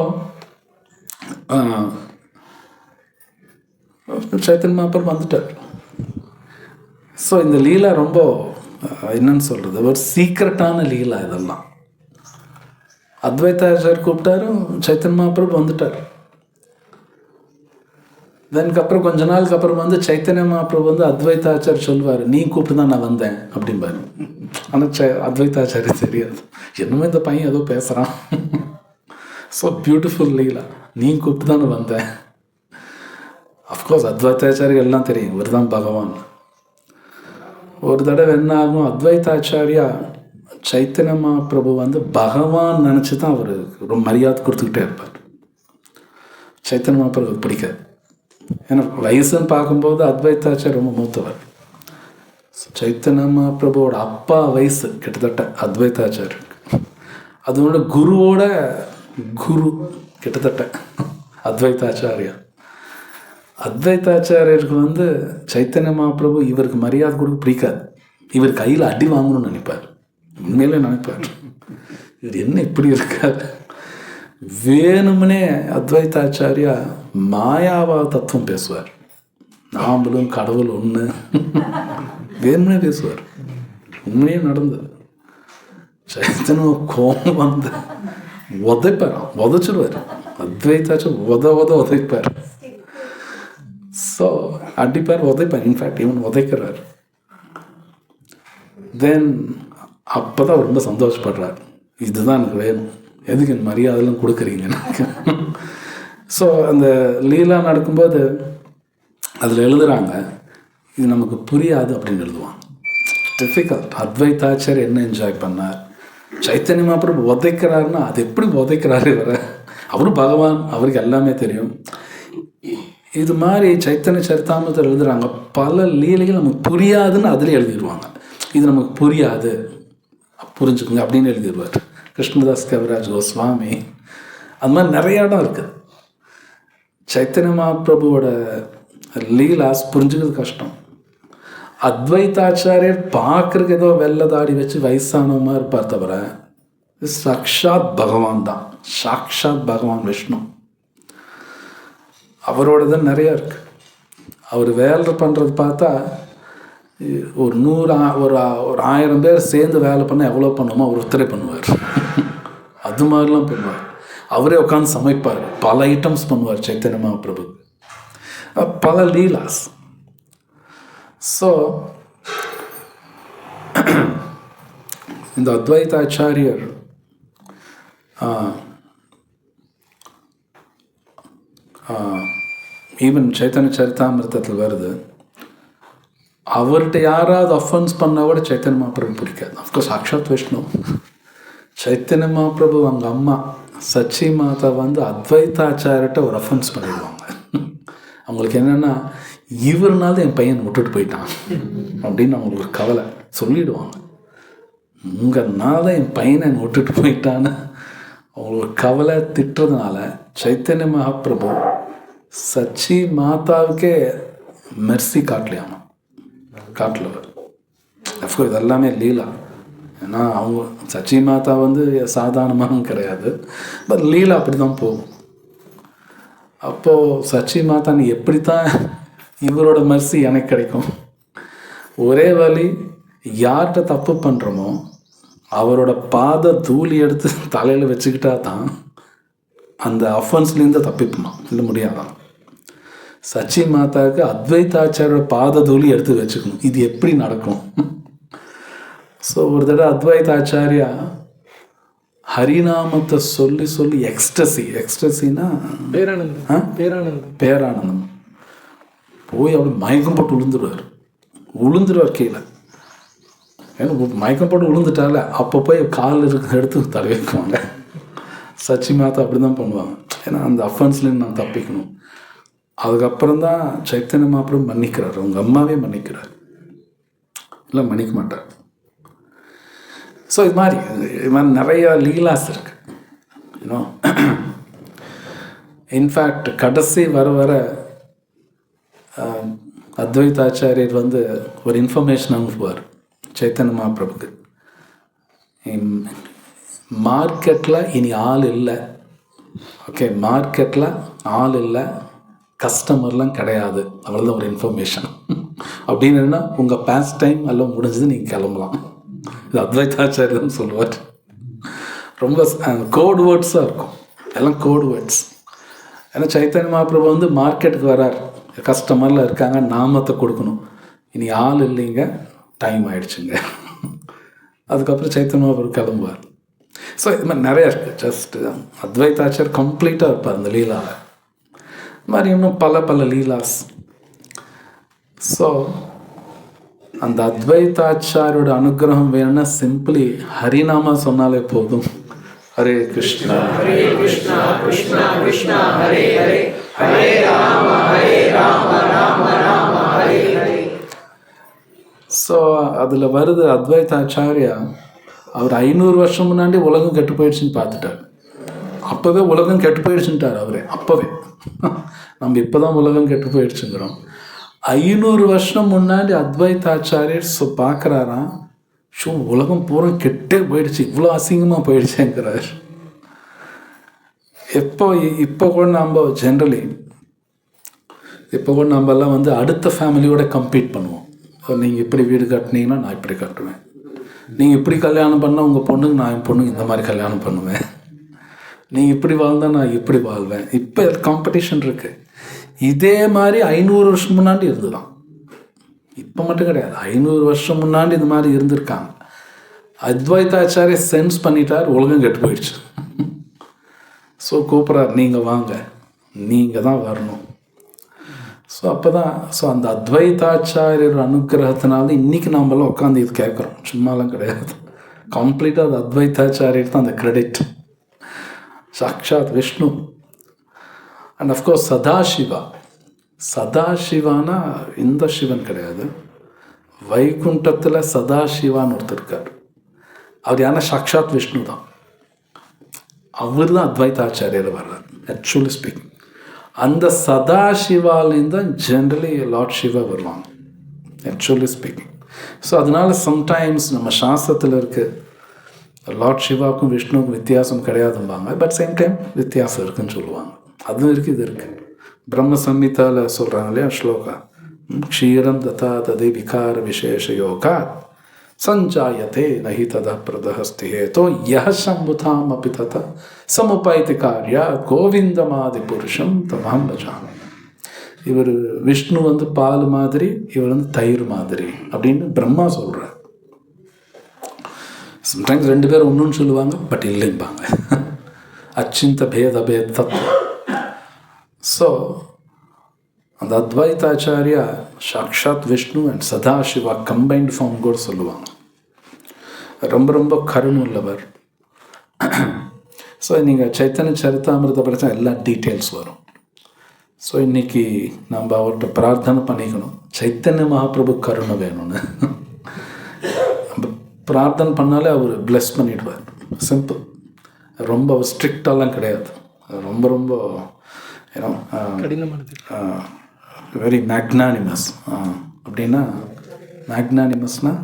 சைத்தன்ய மகாபிரபு வந்துட்டார். ஸோ இந்த லீலா ரொம்ப என்னன்னு சொல்கிறது, ஒரு சீக்ரெட்டான லீலா இதெல்லாம். அத்வைதாச்சார் கூப்பிட்டாரு, சைத்தன்ய மகாபிரபு வந்துட்டார். அப்புறம் கொஞ்ச நாளுக்கு அப்புறம் வந்து சைத்தன்ய மகாபிரபு வந்து அத்வைதாச்சார் சொல்லுவார், நீ கூப்பிட்டு தான் நான் வந்தேன் அப்படின்பாரு. ஆனால் அத்வைதாச்சாரி தெரியாது, என்னமோ இந்த பையன் ஏதோ பேசுகிறான். ஸோ பியூட்டிஃபுல் லீலா, நீ கூப்பிட்டு தானே வந்தேன். அஃப்கோர்ஸ் அத்வைதாச்சாரி எல்லாம் தெரியும், இவர் தான் பகவான். ஒரு தடவை என்ன ஆகும், அத்வைதாச்சாரியா சைத்தன்ய மகாபிரபு வந்து பகவான் நினச்சி தான் அவர் ரொம்ப மரியாதை கொடுத்துக்கிட்டே இருப்பார். சைத்தன்ய மகாபிரபு பிடிக்காது. ஏன்னா வயசுன்னு பார்க்கும்போது அத்வைதாச்சார் ரொம்ப மூத்தவர். சைத்தன்ய மகாபிரபுவோட அப்பா வயசு கிட்டத்தட்ட அத்வைதாச்சார். அதோட குருவோட குரு கிட்டத்தட்ட அத்வைதாச்சாரியா. அத்வைதாச்சாரியருக்கு வந்து சைத்தன்ய மகாபிரபு இவருக்கு மரியாதை கொடுக்க பிடிக்காது. இவர் கையில் அடி வாங்கணும்னு நினைப்பார், உண்மையிலே நினைப்பார். இவர் என்ன இப்படி இருக்காரு. வேணும்னே அத்வைதாச்சாரியா மாயாவா தத்துவம் பேசுவார். நாமளும் கடவுள் ஒன்று வேணும்னே பேசுவார். உண்மையே நடந்தது. சைத்தன்ய கோபம் வந்து உதைப்பாராம், உதைச்சிடுவார். அத்வைதாச்சார் உதைப்பார். ஸோ அடிப்பார், உதைப்பார். இன்ஃபேக்ட் இவன் உதைக்கிறார். தென் அப்போ தான் ரொம்ப சந்தோஷப்படுறார், இதுதான் எனக்கு வேணும், எதுக்கு என் மரியாதைலாம் கொடுக்குறீங்க எனக்கு. ஸோ அந்த லீலா நடக்கும்போது அதில் எழுதுகிறாங்க, இது நமக்கு புரியாது அப்படின்னு எழுதுவாங்க. டிஃபிகல்ட். அத்வைதாச்சார் என்ன என்ஜாய் பண்ணார், சைத்தன்ய மகாபிரபு உதைக்கிறாருன்னா அது எப்படி உதைக்கிறாரு இவரை, அவரும் பகவான், அவருக்கு எல்லாமே தெரியும். இது மாதிரி சைத்தன்ய சரிதாமிரத்தில் எழுதுகிறாங்க, பல லீலைகள் நமக்கு புரியாதுன்னு அதில் எழுதிடுவாங்க. இது நமக்கு புரியாது, புரிஞ்சுக்குங்க அப்படின்னு எழுதிடுவார். கிருஷ்ணதாஸ் கவிராஜ் கோஸ்வாமி, அது மாதிரி நிறைய இடம் இருக்குது. சைத்தன்ய மகாபிரபுவோட லீலாஸ் புரிஞ்சுக்கிறது கஷ்டம். அத்வைதாச்சாரியர் பார்க்குறதுக்கு ஏதோ வெள்ளை தாடி வச்சு வயசானவமாக இருப்பார், தவிர சாக்ஷாத் பகவான் தான். சாக்ஷாத் பகவான் விஷ்ணு. அவரோடது நிறையா இருக்குது. அவர் வேலை பண்ணுறது பார்த்தா ஒரு 1000 பேர் சேர்ந்து வேலை பண்ண எவ்வளோ பண்ணுமோ அவர் ஒருத்தரே பண்ணுவார். அது மாதிரிலாம் பண்ணுவார். அவரே உட்காந்து சமைப்பார், பல ஐட்டம்ஸ் பண்ணுவார் சைத்தன்ய மகாபிரபு, பல லீலாஸ். ஸோ இந்த அத்வைதாச்சாரியர் ஈவன் சைத்தன்ய சரிதாமிரதத்தில் வருது, அவர்கிட்ட யாராவது அஃபென்ஸ் பண்ணால் கூட சைத்தன்ய மகாபிரபு பிடிக்காது. அஃப்கோர்ஸ் சாக்ஷாத் விஷ்ணு. சைத்தன்ய மகாபிரபு அவங்க அம்மா சச்சி மாதா வந்து அத்வைதாச்சாரிட்ட ஒரு அஃபென்ஸ் பண்ணிடுவாங்க. அவங்களுக்கு என்னென்னா, இவர்னால என் பையன் விட்டுட்டு போயிட்டான் அப்படின்னு அவங்களுக்கு ஒரு கவலை. சொல்லிடுவாங்க, உங்கள்னால என் பையனை விட்டுட்டு போயிட்டான்னு அவங்களுக்கு ஒரு கவலை. திட்டுறதுனால சைத்தன்ய மகாபிரபு சச்சி மாதாவுக்கே மெர்சி காட்டலையாமா, காட்டலவர். அஃப்கோர்ஸ் இது எல்லாமே லீலா. ஏன்னா அவங்க சச்சி மாதா வந்து சாதாரணமாகவும் கிடையாது, பட் லீலா அப்படி தான் போகும். அப்போது சச்சி மாதா நீ எப்படித்தான் இவரோட மெர்சி எனக்கு கிடைக்கும், ஒரே வழி யார்கிட்ட தப்பு பண்ணுறோமோ அவரோட பாத தூளி எடுத்து தலையில் வச்சுக்கிட்டா தான் அந்த அஃபென்ஸ்லேருந்து தப்பிப்போமா, இல்லை முடியாதான். சச்சி மாதாவுக்கு அத்வைதாச்சாரோட பாத தூளி எடுத்து வச்சுக்கணும். இது எப்படி நடக்கும்? ஸோ ஒரு தடவை அத்வைத ஆச்சாரியா ஹரிநாமத்தை சொல்லி சொல்லி எக்ஸ்டசின்னா பேரானந்தம் போய் அப்படி மயக்கம் போட்டு விழுந்துருவார் கீழே. ஏன்னா மயக்கம் போட்டு விழுந்துட்டால அப்போ போய் கால் எடுத்து தலை வைக்குவாங்க. சச்சி மாதா அப்படி தான் பண்ணுவாங்க. ஏன்னா அந்த அஃபென்ஸ்லேருந்து நான் தப்பிக்கணும். அதுக்கப்புறம் தான் சைத்தன்ய மகாபிரபு மன்னிக்கிறார். அவங்க அம்மாவே மன்னிக்கிறார், இல்லை மன்னிக்க மாட்டார். ஸோ இது மாதிரி நிறையா லீலாஸ் இருக்கு. யூனோ இன்ஃபேக்ட் கடைசி வர அத்வைதாச்சாரியர் ஒரு இன்ஃபர்மேஷன் அனுப்புவார் சைத்தன்ய மகாபிரபுக்கு. மார்க்கெட்டில் இனி ஆள் இல்லை, ஓகே, மார்க்கெட்டில் ஆள் இல்லை, கஸ்டமர்லாம் கிடையாது, அவ்வளோதான் ஒரு இன்ஃபர்மேஷன். அப்படின்னு உங்கள் பாஸ்ட் டைம் எல்லாம் முடிஞ்சது, நீங்கள் கிளம்பலாம். இது அத்வைதாச்சாரியர்னு சொல்லுவார். ரொம்ப கோட் வேர்ட்ஸாக இருக்கும், எல்லாம் கோட் வேர்ட்ஸ். ஏன்னா சைத்தன்ய மகாபிரபு மார்க்கெட்டுக்கு வரார், கஸ்டமரில் இருக்காங்க, நாமத்தை கொடுக்கணும், இனி ஆள் இல்லைங்க, டைம் ஆயிடுச்சுங்க. அதுக்கப்புறம் சைத்தன்ய மகாபிரபு கிளம்புவார். ஸோ இது மாதிரி நிறையா இருக்குது. ஜஸ்ட் அத்வைதாச்சார் கம்ப்ளீட்டாக இருப்பார் அந்த லீலாவில். இது மாதிரி இன்னும் பல லீலாஸ். ஸோ அந்த அத்வைதாச்சாரியோட அனுகிரகம் வேணும்னா சிம்பிளி ஹரிநாமா சொன்னாலே போதும். ஹரே கிருஷ்ணா ஹரே கிருஷ்ணா கிருஷ்ணா கிருஷ்ணா ஹரே ஹரே, ஹரே ராம ராம ராம ஹரே ஹரே. ஸோ அதில் வருது அத்வைதாச்சாரியா அவர் 500 வருஷம் முன்னாடி உலகம் கெட்டு போயிடுச்சுன்னு பார்த்துட்டார். அப்போவே உலகம் கெட்டு போயிடுச்சுட்டார் அவரே. அப்போவே நம்ம இப்போ தான் உலகம் கெட்டு போயிடுச்சுங்கிறோம். 500 வருஷம் முன்னாடி அத்வைதாச்சாரியர் பார்க்குறாராம், உலகம் பூரா கெட்டே போயிடுச்சு, இவ்வளோ அசிங்கமாக போயிடுச்சுங்கிறார். இப்போ கூட நம்ம ஜென்ரலி நம்மெல்லாம் அடுத்த ஃபேமிலியோட கம்பீட் பண்ணுவோம். நீங்கள் இப்படி வீடு கட்டினீங்கன்னா நான் இப்படி கட்டுவேன், நீங்கள் இப்படி கல்யாணம் பண்ணால் உங்கள் பொண்ணுக்கு நான் என் பொண்ணுக்கு இந்த மாதிரி கல்யாணம் பண்ணுவேன், நீங்கள் இப்படி வாழ்ந்தால் நான் இப்படி வாழ்வேன். இப்போ காம்படிஷன் இருக்குது. இதே மாதிரி 500 வருஷம் முன்னாடி இருந்துதான். இப்போ மட்டும் கிடையாது, 500 வருஷம் முன்னாடி இந்த மாதிரி இருந்திருக்காங்க. அத்வைதாச்சாரிய சென்ஸ் பண்ணிட்டார், உலகம் கெட்டு போயிடுச்சு. ஸோ கூப்பிட்றார், நீங்கள் வாங்க, நீங்கள் தான் வரணும். ஸோ அப்போ தான் அந்த அத்வைதாச்சாரியர் அனுகிரகத்தினால இன்றைக்கி நாமெல்லாம் உட்காந்து இது கேட்குறோம், சும்மாலாம் கிடையாது. கம்ப்ளீட்டாக அது அத்வைதாச்சாரியர் தான் அந்த கிரெடிட். சாக்ஷாத் விஷ்ணு அண்ட் அஃப்கோர்ஸ் சதாசிவானா இந்த சிவன் கிடையாது, வைகுண்டத்தில் சதாசிவான்னு ஒருத்தர் இருக்கார். அவர் யாருன்னா சாக்ஷாத் விஷ்ணு தான். அவர் தான் அத்வைதாச்சாரியர் வர்றார். ஆக்சுவலி ஸ்பீக்கிங் அந்த சதாசிவாலேருந்து தான் ஜென்ரலி லார்ட் சிவா வருவாங்க, ஆக்சுவலி ஸ்பீக்கிங். ஸோ அதனால சம்டைம்ஸ் நம்ம சாஸ்திரத்தில் இருக்குது லார்ட் சிவாவுக்கும் விஷ்ணுவுக்கும் வித்தியாசம் கிடையாதும்பாங்க, பட் சேம் டைம் வித்தியாசம் இருக்குன்னு சொல்லுவாங்க. அதுவும் இருக்குது, இது இருக்குது. பிரம்ம சம்ஹிதாவில் சொல்கிறாங்க இல்லையா ஸ்லோகா, க்ஷீரம் ததா ததே விகார விசேஷ யோகா சஞ்சாயத்தே நஹி ததா பிரதஹஸ்தி ஹேதோ யஹ சம்புதாம் அபி ததா சமுபைதி கார்யா கோவிந்தமாதி புருஷம் தமாம் பஜாமி. இவர் விஷ்ணு பால் மாதிரி, இவர் தயிர் மாதிரி அப்படின்னு பிரம்மா சொல்கிறார். சம்டைம்ஸ் 2 பேரும் ஒன்றுன்னு சொல்லுவாங்க, பட் இல்லைம்பாங்க. அச்சிந்த பேத தத்துவம். ஸோ அந்த அத்வைதாச்சாரியா சாக்ஷாத் Vishnu and Sadashiva combined form கூட சொல்லுவாங்க. ரொம்ப கருணை உள்ளவர். ஸோ நீங்கள் சைத்தன்ய சரிதாமிரத படித்தா எல்லா டீட்டெயில்ஸ் வரும். ஸோ இன்றைக்கி நம்ம அவர்கிட்ட பிரார்த்தனை பண்ணிக்கணும், சைத்தன்ய மகாபிரபு கருணை வேணும்னு. நம்ம பிரார்த்தனை பண்ணாலே அவர் பிளெஸ் பண்ணிடுவார். சிம்பிள். ரொம்ப ஸ்ட்ரிக்டாலாம் கிடையாது, ரொம்ப ஏன்னா வெரி மேக்னானிமஸ். அப்படின்னா மேக்னானிமஸ்னால்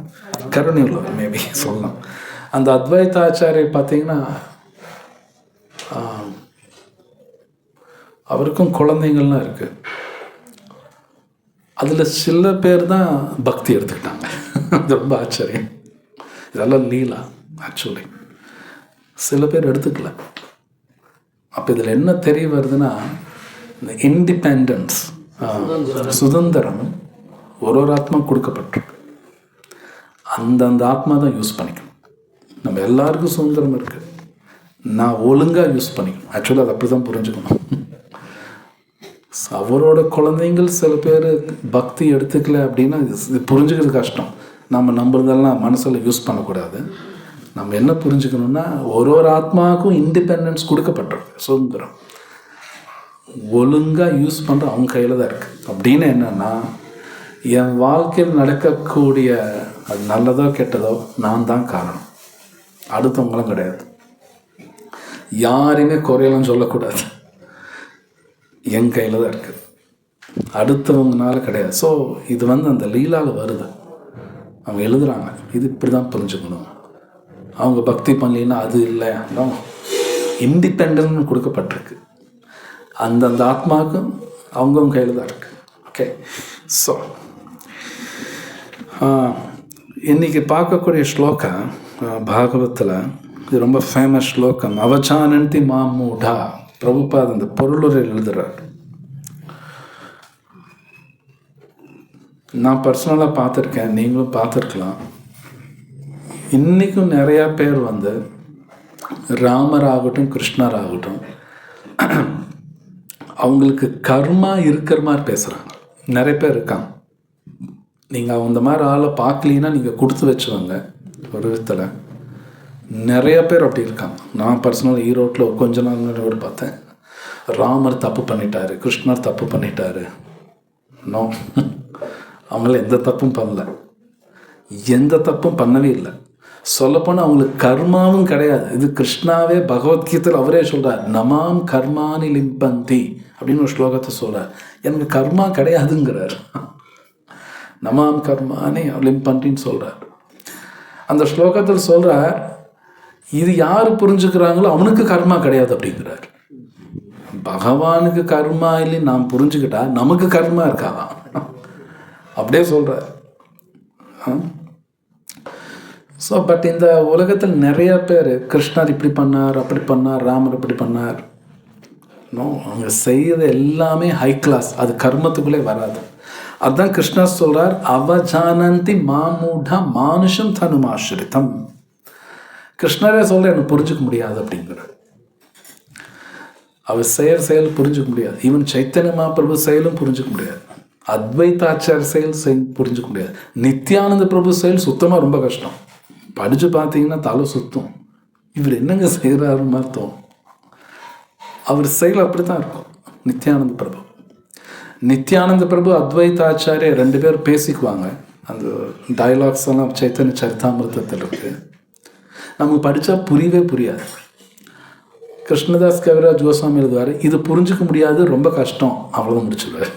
கருணை உள்ளவர் மேபி சொல்லலாம். அந்த அத்வைதாச்சாரியர் பார்த்தீங்கன்னா அவருக்கும் குழந்தைங்கள்லாம் இருக்குது. அதில் சில பேர் தான் பக்தி எடுத்துக்கிட்டாங்க. அது ரொம்ப ஆச்சரியம். இதெல்லாம் லீலா. ஆக்சுவலி சில பேர் எடுத்துக்கல. அப்போ இதில் என்ன தெரிய வருதுன்னா, இந்த இண்டிபெண்டன்ஸ், சுதந்திரம் ஒரு ஆத்மா கொடுக்கப்பட்டிருக்கு. அந்தந்த ஆத்மா தான் யூஸ் பண்ணிக்கணும். நம்ம எல்லாருக்கும் சுதந்திரம் இருக்குது, நான் ஒழுங்காக யூஸ் பண்ணிக்கணும். ஆக்சுவலாக அது அப்படி தான் புரிஞ்சுக்கணும். அவரோட குழந்தைங்கள் சில பேர் பக்தி எடுத்துக்கல அப்படின்னா இது புரிஞ்சுக்கிறது கஷ்டம். நம்ம நம்புறதெல்லாம் மனசில் யூஸ் பண்ணக்கூடாது. நம்ம என்ன புரிஞ்சுக்கணுன்னா, ஒரு ஆத்மாவுக்கும் இண்டிபெண்டன்ஸ் கொடுக்கப்பட்டிருக்கு, சுதந்திரம். ஒழுங்காக யூஸ் பண்ணுற அவங்க கையில் தான் இருக்குது. அப்படின்னு என்னென்னா, என் வாழ்க்கையில் நடக்கக்கூடிய அது நல்லதோ கெட்டதோ நான் தான் காரணம், அடுத்தவங்களும் கிடையாது. யாரையுமே குறையலாம் சொல்லக்கூடாது, என் கையில் தான் இருக்குது, அடுத்தவங்கனால கிடையாது. ஸோ இது அந்த லீலாவில் வருது. அவங்க எழுதுகிறாங்க, இது இப்படி தான் புரிஞ்சுக்கணும். அவங்க பக்தி பண்ணலின்னா அது இல்லை, இண்டிபெண்டன்ட் கொடுக்கப்பட்டிருக்கு. அந்தந்த ஆத்மாவுக்கும் அவங்கவுங்க கையில் தான் இருக்குது. ஓகே, ஸோ இன்றைக்கி பார்க்கக்கூடிய ஸ்லோகம் பாகவத்தில் இது ரொம்ப ஃபேமஸ் ஸ்லோகம். அவஜானந்தி மாமூடா. பிரபுபாத் அந்த பொருளுரை எழுதுகிறார். நான் பர்சனலாக பார்த்துருக்கேன், நீங்களும் பார்த்துருக்கலாம். இன்றைக்கும் நிறையா பேர் ராமர் ஆகட்டும் கிருஷ்ணர் ஆகட்டும் அவங்களுக்கு கர்மா இருக்கிற மாதிரி பேசுகிறாங்க. நிறைய பேர் இருக்காங்க. நீங்கள் அந்த மாதிரி ஆளை பார்க்கலீன்னா நீங்கள் கொடுத்து வச்சுவாங்க ஒரு விதத்தில். நிறைய பேர் அப்படி இருக்காங்க. நான் பர்சனலாக ஈரோட்டில் கொஞ்ச நாள் கூட பார்த்தேன். ராமர் தப்பு பண்ணிட்டாரு, கிருஷ்ணர் தப்பு பண்ணிட்டாரு. நோ, அவங்கள எந்த தப்பும் பண்ணல, எந்த தப்பும் பண்ணவே இல்லை. சொல்லப்போனால் அவங்களுக்கு கர்மாவும் கிடையாது. இது கிருஷ்ணாவே பகவத்கீதையில் அவரே சொல்கிறார், நமாம் கர்மானி லிம்பந்தி அப்படின்னு ஒரு ஸ்லோகத்தை சொல்கிறார். எனக்கு கர்மா கிடையாதுங்கிறார். நமாம் கர்மானி லிம்பந்தின்னு சொல்கிறார். அந்த ஸ்லோகத்தில் சொல்கிறார், இது யார் புரிஞ்சுக்கிறாங்களோ அவனுக்கு கர்மா கிடையாது அப்படிங்கிறார். பகவானுக்கு கர்மா இல்லைன்னு நாம் புரிஞ்சுக்கிட்டா நமக்கு கர்மா இருக்காதா அப்படியே சொல்கிறார். ஸோ பட் இந்த உலகத்தில் நிறைய பேர் கிருஷ்ணர் இப்படி பண்ணார், அப்படி பண்ணார், ராமர் இப்படி பண்ணார். நோ, அவங்க செய்யறது எல்லாமே ஹை கிளாஸ், அது கர்மத்துக்குள்ளே வராது. அதுதான் கிருஷ்ணர் சொல்கிறார், அவஜானந்தி மாமூடா மானுஷம் தனுமாஸ்ரிதம். கிருஷ்ணரே சொல்ல எனக்கு புரிஞ்சுக்க முடியாது அப்படிங்கிறார். அவர் செயல் புரிஞ்சுக்க முடியாது. ஈவன் சைத்தன்ய மகாபிரபு செயலும் புரிஞ்சுக்க முடியாது. அத்வைதாச்சார செயல் புரிஞ்சுக்க முடியாது. நித்யானந்த பிரபு செயல் சுத்தமாக ரொம்ப கஷ்டம். படித்து பார்த்தீங்கன்னா தலை சுத்தம். இவர் என்னங்க செய்கிறாருன்னு அர்த்தம். அவர் செயல் அப்படி தான் இருக்கும். நித்யானந்த பிரபு அத்வைதாச்சாரிய 2 பேர் பேசிக்குவாங்க. அந்த டயலாக்ஸ் எல்லாம் சைத்தன்ய சரிதாமிர்தத்தில் இருக்குது. நமக்கு படித்தா புரியவே புரியாது. கிருஷ்ணதாஸ் கவிராஜ் கோஸ்வாமி எழுதுவார், இது புரிஞ்சிக்க முடியாது, ரொம்ப கஷ்டம், அவ்வளோ முடிச்சுடுவார்.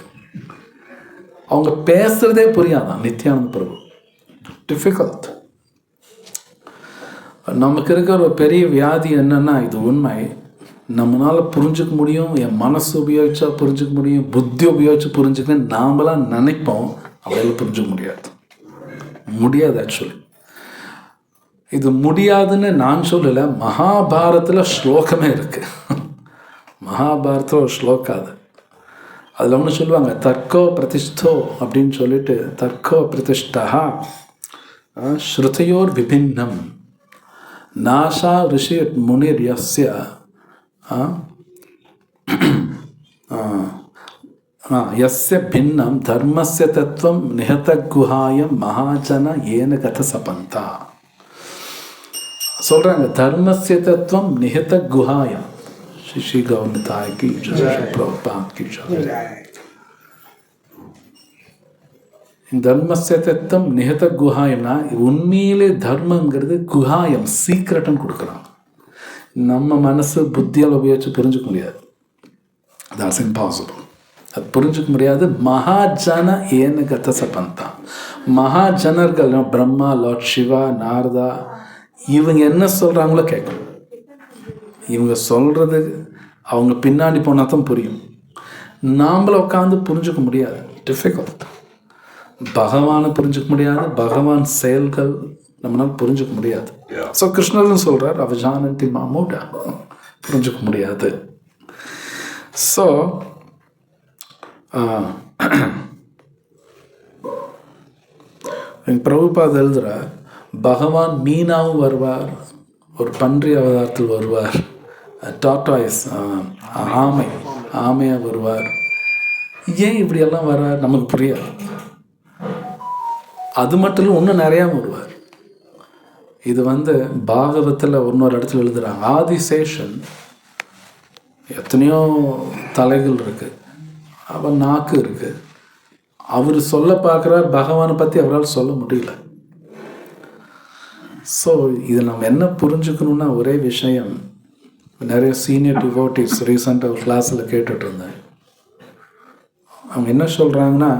அவங்க பேசுகிறதே புரியாதான் நித்யானந்த பிரபு. டிஃபிகல்ட். நமக்கு இருக்கிற ஒரு பெரிய வியாதி என்னென்னா, இது உண்மை, நம்மளால் புரிஞ்சுக்க முடியும், என் மனசு உபயோகிச்சா புரிஞ்சுக்க முடியும், புத்தி உபயோகிச்சு புரிஞ்சுக்கன்னு நாமளாம் நினைப்போம். அவளால் புரிஞ்சுக்க முடியாது. ஆக்சுவலி இது முடியாதுன்னு நான் சொல்லலை. மகாபாரத்தில் ஸ்லோகமே இருக்குது. மகாபாரத்தில் ஒரு ஸ்லோகம் அது. அதில் ஒன்று சொல்லுவாங்க, தர்க்கோ பிரதிஷ்டோ அப்படின்னு சொல்லிட்டு, தர்க்கோ பிரதிஷ்டா ஸ்ருதியோர் விபின்னம் நாசா ரிஷி முனிர் யஸ்ய யஸ்ய பின்னம் தர்மஸ்ய தத்துவம் நிஹத குஹாயம் மகாஜன ஏன கத சபந்தா. சொல்கிறாங்க, தர்மஸ்ய தத்துவம் நிஹத குஹாயம். ஸ்ரீ கௌரவதாய்க்கு பிரபாக்கி தர்மஸ்ய தத்துவம் நிஹத குஹாயம்னா உண்மையிலே தர்மங்கிறது குஹாயம், சீக்ரெட்னு கொடுக்குறாங்க. நம்ம மனசு புத்தியால் உபயோகிச்சு புரிஞ்சுக்க முடியாது. that's impossible. அது புரிஞ்சுக்க முடியாது. மகாஜன ஏன கத சபந்தா. மகாஜனர்கள் பிரம்மா, லார்ட் சிவா, நாரதா, இவங்க என்ன சொல்கிறாங்களோ கேட்கணும். இவங்க சொல்கிறது அவங்க பின்னாடி போனால் தான் புரியும். நாமளை உட்காந்து புரிஞ்சுக்க முடியாது. டிஃபிகல்ட். பகவானை புரிஞ்சுக்க முடியாது, பகவான் செயல்கள் நம்மளால் புரிஞ்சுக்க முடியாது. ஸோ கிருஷ்ணர்னு சொல்கிறார், அவஜானந்தி மாமூடா, புரிஞ்சுக்க முடியாது. ஸோ பிரபுபாத் எழுதுகிறார், பகவான் மீனாவும் வருவார், ஒரு பன்றி அவதாரத்தில் வருவார், டாட்டாய்ஸ் ஆமையாக வருவார். ஏன் இப்படியெல்லாம் வர்றார் நமக்கு புரியாது. அது மட்டும் இல்லை, இன்னும் நிறையா வருவார். இது பாகவத்தில் இன்னொரு இடத்துல எழுதுகிறாங்க, ஆதிசேஷன் எத்தனையோ தலைகள் இருக்குது, அவன் நாக்கு இருக்குது. அவர் சொல்ல பார்க்குறார், பகவானை பற்றி அவரால் சொல்ல முடியல. ஸோ இது நம்ம என்ன புரிஞ்சுக்கணுன்னா, ஒரே விஷயம். நிறைய சீனியர் டிவோட்டிஸ் ரீசெண்டாக ஒரு கிளாஸில் கேட்டுட்டு இருந்தேன். அவங்க என்ன சொல்கிறாங்கன்னா,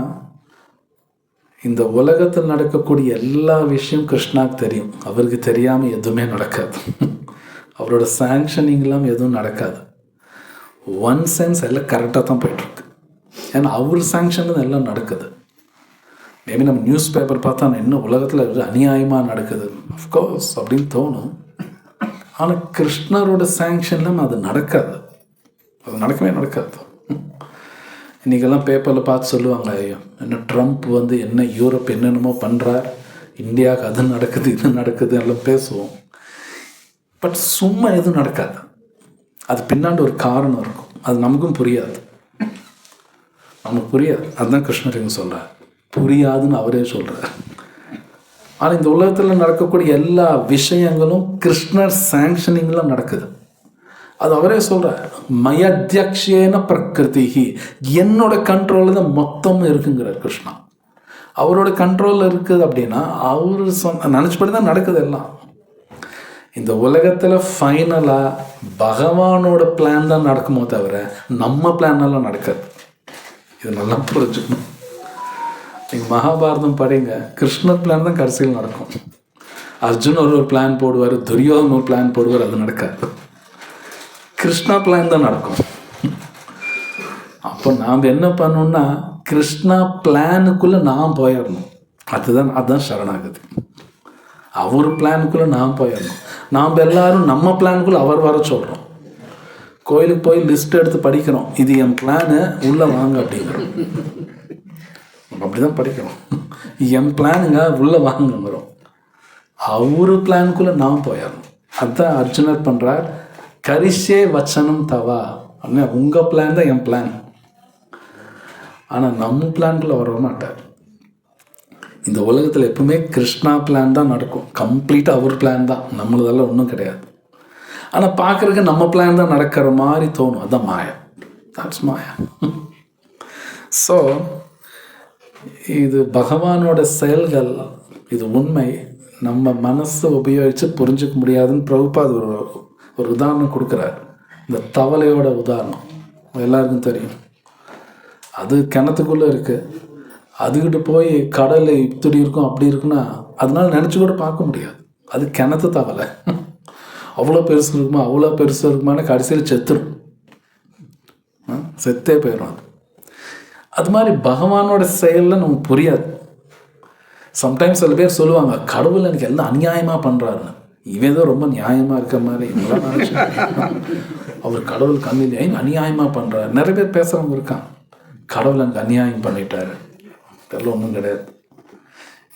இந்த உலகத்தில் நடக்கக்கூடிய எல்லா விஷயம் கிருஷ்ணாவுக்கு தெரியும், அவருக்கு தெரியாமல் எதுவுமே நடக்காது. அவரோட சாங்ஷனிங்லாம் எதுவும் நடக்காது. ஒன் சென்ஸ் எல்லாம் கரெக்டாக தான் போய்ட்டுருக்கு. ஏன்னா அவர் சாங்ஷன் எல்லாம் நடக்குது. மேபி நம்ம நியூஸ் பேப்பர் பார்த்தா என்ன உலகத்தில் அநியாயமாக நடக்குது அஃப்கோர்ஸ் அப்படின்னு தோணும். ஆனால் கிருஷ்ணரோட சாங்ஷன்லாம் அது நடக்காது, அது நடக்கவே நடக்காது. இன்றைக்கெல்லாம் பேப்பரில் பார்த்து சொல்லுவாங்க, ஐயோ என்ன ட்ரம்ப் என்ன யூரோப் என்னென்னமோ பண்ணுறார், இந்தியாவுக்கு அது நடக்குது இது நடக்குது எல்லாம் பேசுவோம். பட் சும்மா எதுவும் நடக்காது, அது பின்னாடி ஒரு காரணம் இருக்கும். அது நமக்கும் புரியாது, நமக்கு புரியாது. அதுதான் கிருஷ்ணர் இங்கே சொல்கிறார், புரியாதுன்னு அவரே சொல்கிறார். ஆனால் இந்த உலகத்தில் நடக்கக்கூடிய எல்லா விஷயங்களும் கிருஷ்ணர் சாங்ஷனிங்லாம் நடக்குது. அது அவரே சொல்கிறார், மயத்தியக்ஷேன பிரகிருதி, என்னோட கண்ட்ரோலில் தான் மொத்தமும் இருக்குங்கிறார் கிருஷ்ணா. அவரோட கண்ட்ரோலில் இருக்குது அப்படின்னா அவர் நினச்சபடி தான் நடக்குது எல்லாம். இந்த உலகத்தில் ஃபைனலாக பகவானோட பிளான் தான் நடக்குமோ தவிர நம்ம பிளானெல்லாம் நடக்காது. இது நல்லா புரிஞ்சுக்கணும். நீங்கள் மகாபாரதம் படிங்க, கிருஷ்ணர் பிளான் தான் கடைசியில் நடக்கும். அர்ஜுன் ஒரு பிளான் போடுவார், துரியோதன் ஒரு பிளான் போடுவார், அது நடக்காது. கிருஷ்ணா பிளான் தான் நடக்கும். அப்போ நாம் என்ன பண்ணணும்னா, கிருஷ்ணா பிளானுக்குள்ளே நாம் போயிடணும். அதுதான் சரணாகதி. அவர் பிளானுக்குள்ளே நாம் போயிடணும். நாம் எல்லாரும் நம்ம பிளானுக்குள்ளே அவர் வர சொல்கிறோம். கோயிலுக்கு போய் லிஸ்ட் எடுத்து படிக்கிறோம், இது என் பிளானு உள்ளே வாங்க அப்படிங்கிறோம். அப்படி தான் படிக்கிறோம், என் பிளானுங்க உள்ளே வாங்குங்கிறோம். அவரு பிளானுக்குள்ளே நாம் போயிடணும். அதுதான் அர்ஜுனர் பண்ணுறார், கரிஷே வச்சனம் தவா. அப்படின்னா உங்கள் பிளான் தான் என் பிளான். ஆனால் நம்ம பிளான்குள்ளே வர மாட்டார். இந்த உலகத்தில் எப்பவுமே கிருஷ்ணா பிளான் தான் நடக்கும், கம்ப்ளீட்டாக அவர் பிளான் தான், நம்மளதெல்லாம் ஒன்றும் கிடையாது. ஆனால் பார்க்குறதுக்கு நம்ம பிளான் தான் நடக்கிற மாதிரி தோணும். அதுதான் மாயா, தட்ஸ் மாயா. ஸோ இது பகவானோட செயல்கள், இது உண்மை. நம்ம மனசை உபயோகித்து புரிஞ்சிக்க முடியாதுன்னு பிரபுபாத் ஒரு உதாரணம் கொடுக்குறார். இந்த தவளையோட உதாரணம் எல்லாருக்கும் தெரியும். அது கிணத்துக்குள்ளே இருக்குது, அதுக்கிட்ட போய் கடல் இப்படி இருக்கும் அப்படி இருக்குன்னா அதனால நினச்சி கூட பார்க்க முடியாது. அது கிணத்து தவளை, அவ்வளோ பெருசு இருக்குமா அவ்வளோ பெருசு இருக்குமான்னு கடைசியில் செத்துரும், செத்தே போயிடும். அது மாதிரி பகவானோட செயலில் நமக்கு புரியாது. சம்டைம்ஸ் சில பேர் சொல்லுவாங்க, கடவுள் எனக்கு எல்லாம் அநியாயமாக பண்ணுறாருன்னு. இவன் தான் ரொம்ப நியாயமாக இருக்க மாதிரி இவங்களாம் நினச்சி அவர் கடவுள் கண்ணில் அநியாயமாக பண்ணுறாரு. நிறைய பேர் பேசுகிறவங்க இருக்கான், கடவுள் எனக்கு அநியாயம் பண்ணிட்டாரு. இதெல்லாம் ஒன்றும் கிடையாது.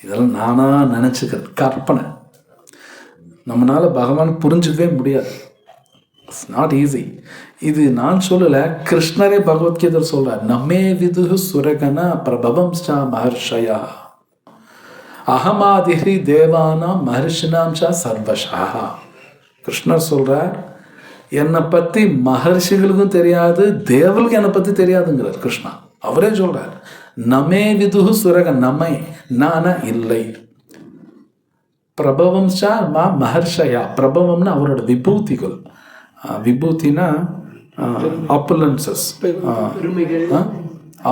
இதெல்லாம் நானாக நினச்சிக்கிறது, கற்பனை. நம்மளால் பகவான் புரிஞ்சிக்கவே முடியாது. It's not easy. இது நான் சொல்லலை, கிருஷ்ணரே பகவத்கீதை சொல்கிறார், நம்மே விது சுரகன பிரபவம் சா மஹர்ஷயா அகமாதிரி தேவானாம் மஹர்ஷினாம் சா சர்வஷா. கிருஷ்ணர் சொல்கிறார், என்னை பற்றி மகர்ஷிகளுக்கும் தெரியாது, தேவர்களுக்கு என்னை பற்றி தெரியாதுங்கிறார் கிருஷ்ணா. அவரே சொல்கிறார், நமே விது சுரக, நமை நான இல்லை, பிரபவம் சா மா மஹர்ஷயா. பிரபவம்னா அவரோட விபூதிகள். விபூதினா ஆப்புலன்சஸ்,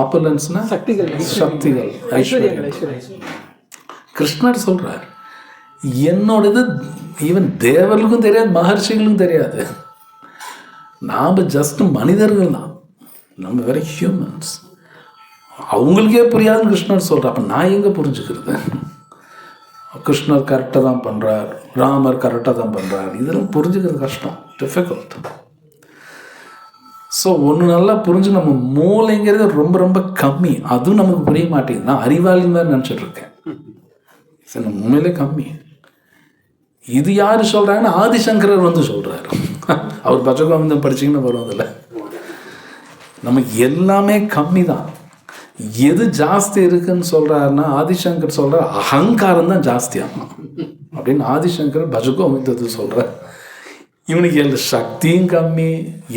ஆப்புலன்ஸ்னா சக்திகள், ஐஸ்வர்யம். கிருஷ்ணர் சொல்றார், என்னோடது ஈவன் தேவர்களுக்கும் தெரியாது, மகர்ஷிகளுக்கும் தெரியாது. நாம் ஜஸ்ட் மனிதர்கள் தான், நம்ம வெரி ஹியூமன்ஸ். அவங்களுக்கே புரியாதுன்னு கிருஷ்ணர் சொல்கிறார். அப்போ நான் எங்கே புரிஞ்சுக்கிறது? கிருஷ்ணர் கரெக்டாக தான் பண்ணுறார், ராமர் கரெக்டாக தான் பண்ணுறார், இதெல்லாம் புரிஞ்சுக்கிறது கஷ்டம், டிஃபிகல்ட். ஸோ ஒன்று நல்லா புரிஞ்சு, நம்ம மூளைங்கிறது ரொம்ப ரொம்ப கம்மி, அதுவும் நமக்கு புரிய மாட்டேங்குது. நான் அறிவாளின்னு தான் நினச்சிட்ருக்கேன், சரி நம்ம உண்மையிலே கம்மி. இது யார் சொல்கிறாங்கன்னா ஆதிசங்கரர் வந்து சொல்கிறார். அவர் பஜகோவிந்தம் படிச்சிங்கன்னா வரும். அதில் நமக்கு எல்லாமே கம்மி தான். எது ஜாஸ்தி இருக்குன்னு சொல்கிறாருன்னா ஆதிசங்கர் சொல்கிற அகங்காரம் தான் ஜாஸ்தியாகும் அப்படின்னு ஆதிசங்கர் பஜகோவிந்தத்தை சொல்கிறார். இவனுக்கு சக்தியும் கம்மி,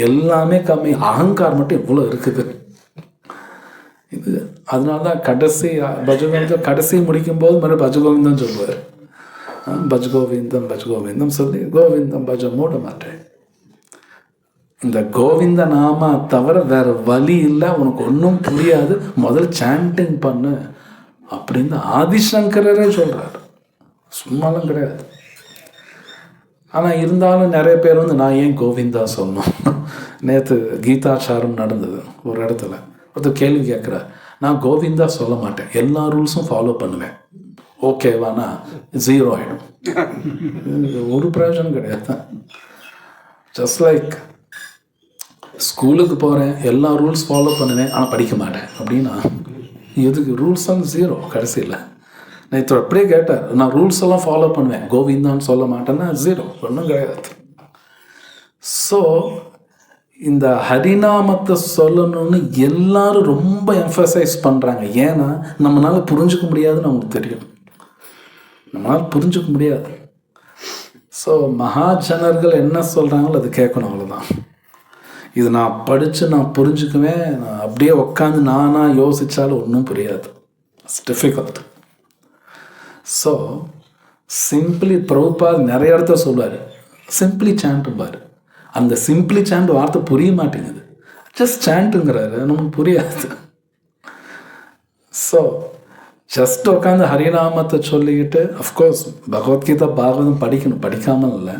எல்லாமே கம்மி, அகங்காரம் மட்டும் இவ்வளோ இருக்குது. இது அதனால தான் கடைசி பஜகோவிந்தம் கடைசி முடிக்கும்போது மறுபடியும் பஜகோவிந்தம் சொல்லுவார். பஜகோவிந்தம் பஜகோவிந்தம் சொல்லி கோவிந்தம் பஜ மூட மாட்டேன். இந்த கோவிந்த நாம தவிர வேற வழி இல்லை, உனக்கு ஒன்றும் புரியாது, முதல் சாண்டிங் பண்ணு அப்படின்னு ஆதிசங்கரரே சொல்கிறார். சும்மாலும் கிடையாது. ஆனால் இருந்தாலும் நிறைய பேர் வந்து நான் ஏன் கோவிந்தா சொல்லணும். நேற்று கீதாச்சாரம் நடந்தது ஒரு இடத்துல. ஒருத்தர் கேள்வி கேட்குறார், நான் கோவிந்தா சொல்ல மாட்டேன், எல்லா ரூல்ஸும் ஃபாலோ பண்ணுவேன், ஓகேவானா 0 ஆகிடும். ஒரு பிரயோஜனம் கிடையாது. ஜஸ்ட் லைக் ஸ்கூலுக்கு போகிறேன், எல்லா ரூல்ஸ் ஃபாலோ பண்ணுவேன், ஆனால் படிக்க மாட்டேன் அப்படின்னா எதுக்கு? ரூல்ஸ் எல்லாம் 0 கடைசியில். நேற்று அப்படியே கேட்டார், நான் ரூல்ஸ் எல்லாம் ஃபாலோ பண்ணுவேன், கோவிந்தான்னு சொல்ல மாட்டேன்னா 0, ஒன்றும் கிடையாது. ஸோ இந்த ஹரிநாமத்தை சொல்லணும்னு எல்லாரும் ரொம்ப எம்ஃபசைஸ் பண்ணுறாங்க. ஏன்னா நம்மளால் புரிஞ்சுக்க முடியாதுன்னு அவங்களுக்கு தெரியும். நம்மளால் புரிஞ்சுக்க முடியாது. ஸோ மகாஜனர்கள் என்ன சொல்கிறாங்களோ அது கேட்கணும், அவ்வளோதான். இது நான் படித்து நான் புரிஞ்சுக்குவேன், நான் அப்படியே உட்காந்து நானாக யோசித்தாலும் ஒன்றும் புரியாது. It's difficult. So simply Prabhupad நிறைய இடத்த சொல்லுவார், சிம்பிளி சாண்ட்டும்பார். அந்த சிம்பிளி சாண்ட் வார்த்தை புரிய மாட்டேங்குது, ஜஸ்ட் சாண்ட்டுங்கிறாரு, நமக்கு புரியாது. ஸோ ஜஸ்ட் உட்காந்து ஹரிநாமத்தை சொல்லிக்கிட்டு, அஃப்கோர்ஸ் பகவத்கீதா பாகவதம் படிக்கணும், படிக்காமல் இல்லை.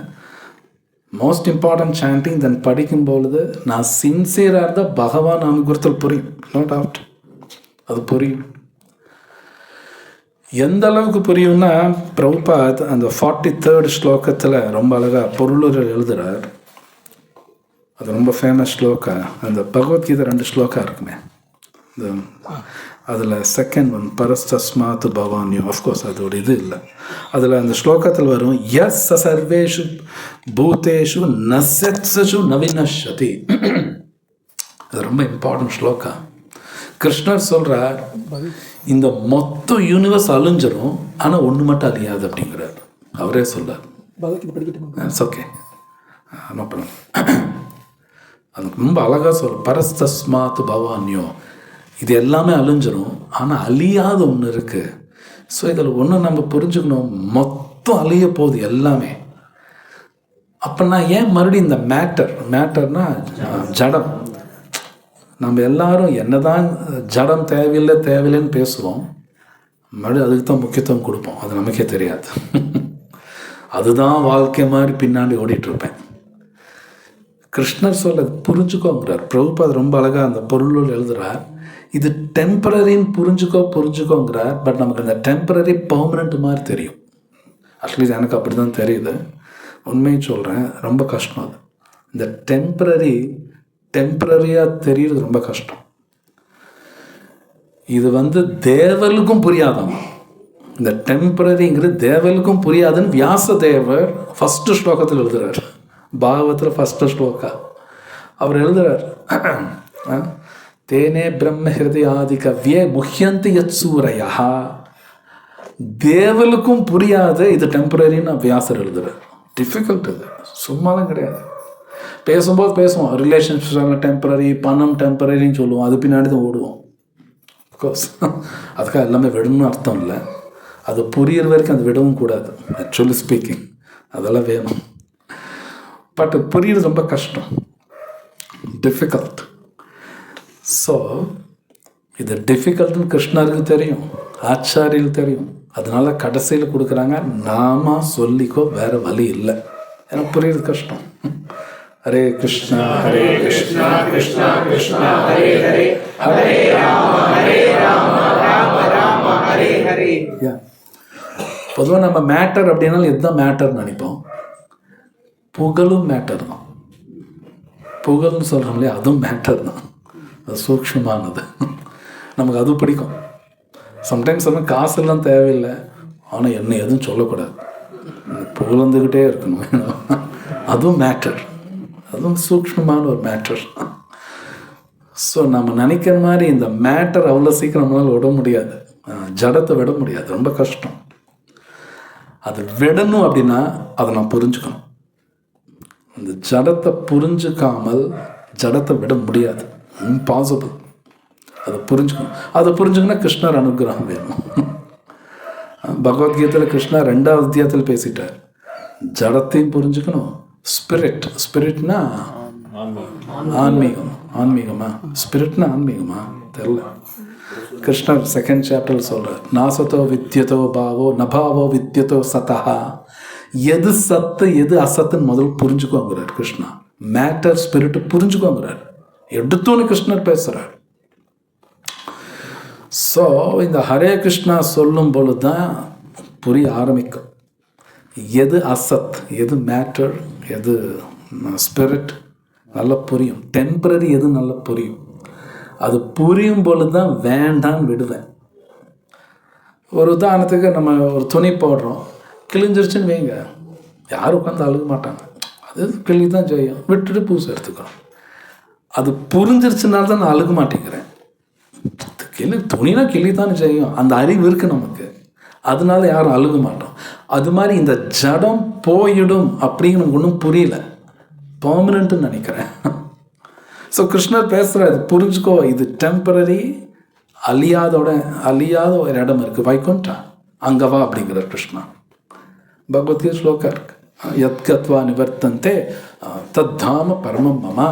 Most important sanding. தென் படிக்கும்பொழுது நான் சின்சியராக இருந்தால் பகவான் அனுகிரகத்தில் புரியும், நோ டவுட், அது புரியும். எந்த அளவுக்கு புரியும்னா, பிரபுபாத் அந்த 43rd ஸ்லோகத்தில் ரொம்ப அழகாக பொருளுரை எழுதுகிறார். அது ரொம்ப ஃபேமஸ் ஸ்லோகா. அந்த பகவத்கீதை 2 ஸ்லோகா இருக்குமே, இந்த அதில் செகண்ட் ஒன் பரஸ்தஸ்மாத் பவான்யோ, அஃப்கோர்ஸ் அதோட இது இல்லை. அதில் அந்த ஸ்லோகத்தில் வரும், எஸ் சர்வேஷு பூதேஷு நசு நவினஷதி. அது ரொம்ப இம்பார்ட்டன்ட் ஸ்லோகா. கிருஷ்ணர் சொல்கிறார், இந்த மொத்த யூனிவர்ஸ் அழிஞ்சிடும், ஆனால் ஒன்று மட்டும் அழியாது அப்படிங்கிறார். அவரே சொல்றார். Okay, no problem. அது ரொம்ப அழகாக பரஸ்தஸ்மாத் பவான்யோ, இது எல்லாமே அழிஞ்சிடும், ஆனால் அழியாத ஒன்று இருக்குது. ஸோ இதில் ஒன்று நம்ம புரிஞ்சுக்கணும், மொத்தம் அழிய போகுது எல்லாமே. அப்போ ஏன் மறுபடியும் இந்த மேட்டர்னா ஜடம், நம்ம எல்லாரும் என்னதான் ஜடம் தேவையில்லைன்னு பேசுவோம், மறுபடியும் அதுக்கு தான் முக்கியத்துவம் கொடுப்போம். அது நமக்கே தெரியாது. அதுதான் வாழ்க்கை மாதிரி பின்னாடி ஓடிட்டுருப்பேன். கிருஷ்ணர் சொல்ல புரிஞ்சுக்கோங்கிறார். பிரபுபாத் ரொம்ப அழகாக அந்த பொருள் எழுதுகிறார். இது டெம்பரரின்னு புரிஞ்சுக்கோங்கிறார். பட் நமக்கு அந்த டெம்பரரி பர்மனெண்ட் மாதிரி தெரியும். அட்லீஸ்ட் எனக்கு அப்படி தான் தெரியுது. உண்மையை சொல்கிறேன், ரொம்ப கஷ்டம் அது. இந்த டெம்பரரியாக தெரியுறது ரொம்ப கஷ்டம். இது வந்து தேவலுக்கும் புரியாதாம். இந்த டெம்பரரிங்கிறது தேவலுக்கும் புரியாதுன்னு வியாசதேவர் ஃபஸ்ட்டு ஸ்லோகத்தில் எழுதுகிறார். பாகவத்தில் ஃபஸ்ட்டு ஸ்லோகா அவர் எழுதுகிறார், தேனே பிரம்ம ஹிருதயாதி கவ்யே முஹ்யந்தி யத் சூரையா. தேவலுக்கும் புரியாது இது டெம்பரரின்னு வியாசர் எழுதுகிறார். டிஃபிகல்ட், இது சும்மாலாம் கிடையாது. பேசும்போது பேசுவோம், ரிலேஷன்ஷிப் டெம்பரரி, பணம் டெம்பரரின்னு சொல்லுவோம், அது பின்னாடி தான் ஓடுவோம். அஃப்கோர்ஸ் அதுக்காக எல்லாமே விடணும்னு அர்த்தம் இல்லை. அது புரியுற வரைக்கும் அது விடவும் கூடாது. ஆக்சுவலி ஸ்பீக்கிங் அதெல்லாம் வேணும். பட் புரியுறது ரொம்ப கஷ்டம், டிஃபிகல்ட். ஸோ இது டிஃபிகல்ட்னு கிருஷ்ணருக்கு தெரியும், ஆச்சாரியருக்கு தெரியும். அதனால கடைசியில் கொடுக்குறாங்க, நாம சொல்லிக்கோ, வேற வழி இல்லை. எனக்கு புரியுறது கஷ்டம். ஹரே கிருஷ்ணா ஹரே கிருஷ்ணா கிருஷ்ணா கிருஷ்ணா ஹரே ஹரே ஹரே ராம ராம ராம ஹரே ஹரே. பொதுவாக நம்ம மேட்டர் அப்படின்னாலும் எதுதான் மேட்டர்னு நினைப்போம். புகழும் மேட்டர் தான். புகழ்னு சொல்கிறோம் இல்லையா, அதுவும் மேட்டர் தான். அது சூக்ஷ்மமானது, நமக்கு அது பிடிக்கும். சம்டைம்ஸ் வந்து காசெல்லாம் தேவையில்லை, ஆனால் என்ன எதுவும் சொல்லக்கூடாது. புகழ்ந்துக்கிட்டே இருக்கணும். அதுவும் மேட்டர், அதுவும் சூக்ஷ்மமான ஒரு மேட்டர். ஸோ நம்ம நினைக்கிற மாதிரி இந்த மேட்டர் அவ்வளோ சீக்கிரம் நம்மளால் விட முடியாது. ஜடத்தை விட முடியாது, ரொம்ப கஷ்டம். அதை விடணும் அப்படின்னா அதை நான் புரிஞ்சுக்கணும். இந்த ஜடத்தை புரிஞ்சுக்காமல் ஜடத்தை விட முடியாது, இம்பாசிபிள். அதை புரிஞ்சுக்கணும். அதை புரிஞ்சுக்கணும்னா கிருஷ்ணர் அனுகிரகம் வேணும். பகவத்கீதையில் கிருஷ்ணா 2வது அத்தியாயத்தில் பேசிட்டார். ஜடத்தையும் புரிஞ்சுக்கணும், ஸ்பிரிட்னா ஆன்மீகமா, ஸ்பிரிட்னா ஆன்மீகமா தெரியல. கிருஷ்ணர் 2nd சாப்டர் சொல்றார், நாசத்தோ வித்யதோ பாவோ நபாவோ வித்யதோ சதா. எது சத்து எது அசத்துன்னு முதல் புரிஞ்சுக்கோங்கிறார் கிருஷ்ணா. மேட்டர் ஸ்பிரிட் புரிஞ்சுக்கோங்கிறார். எடுத்தோன்னு கிருஷ்ணர் பேசுறார். ஸோ இந்த ஹரே கிருஷ்ணா சொல்லும் பொழுது தான் புரிய ஆரம்பிக்கும். எது அசத், எது மேட்டர், எது ஸ்பிரிட் நல்லா புரியும். டெம்பரரி எது நல்லா புரியும். அது புரியும் பொழுது தான் வேண்டான்னு விடுவேன். ஒரு உதாரணத்துக்கு நம்ம ஒரு துணி போடுறோம், கிழிஞ்சிருச்சுன்னு வைங்க, யாரும் உட்காந்து அழுக மாட்டாங்க. அது கிளி தான் செய்யும், விட்டுட்டு பூசை எடுத்துக்கிறோம். அது புரிஞ்சிருச்சுனால தான் நான் அழுக மாட்டேங்கிறேன். துணினா கிளி தானே செய்யும், அந்த அறிவு இருக்குது நமக்கு, அதனால யாரும் அழுக மாட்டோம். அது மாதிரி இந்த ஜடம் போயிடும் அப்படிங்கிற நமக்கு ஒன்றும் புரியல, பெர்மனண்ட்டுன்னு நினைக்கிறேன். ஸோ கிருஷ்ணர் பேசுகிறார், இது புரிஞ்சுக்கோ, இது டெம்பரரி, அழியாத ஒரு இடம் இருக்குது, வைகுண்டா, அங்கே வா அப்படிங்கிறார் கிருஷ்ணா. பகவத்கீதை ஸ்லோகா இருக்கு, யத்கத்வா நிவர்த்தந்தே தத்தாம பரமம் மமா.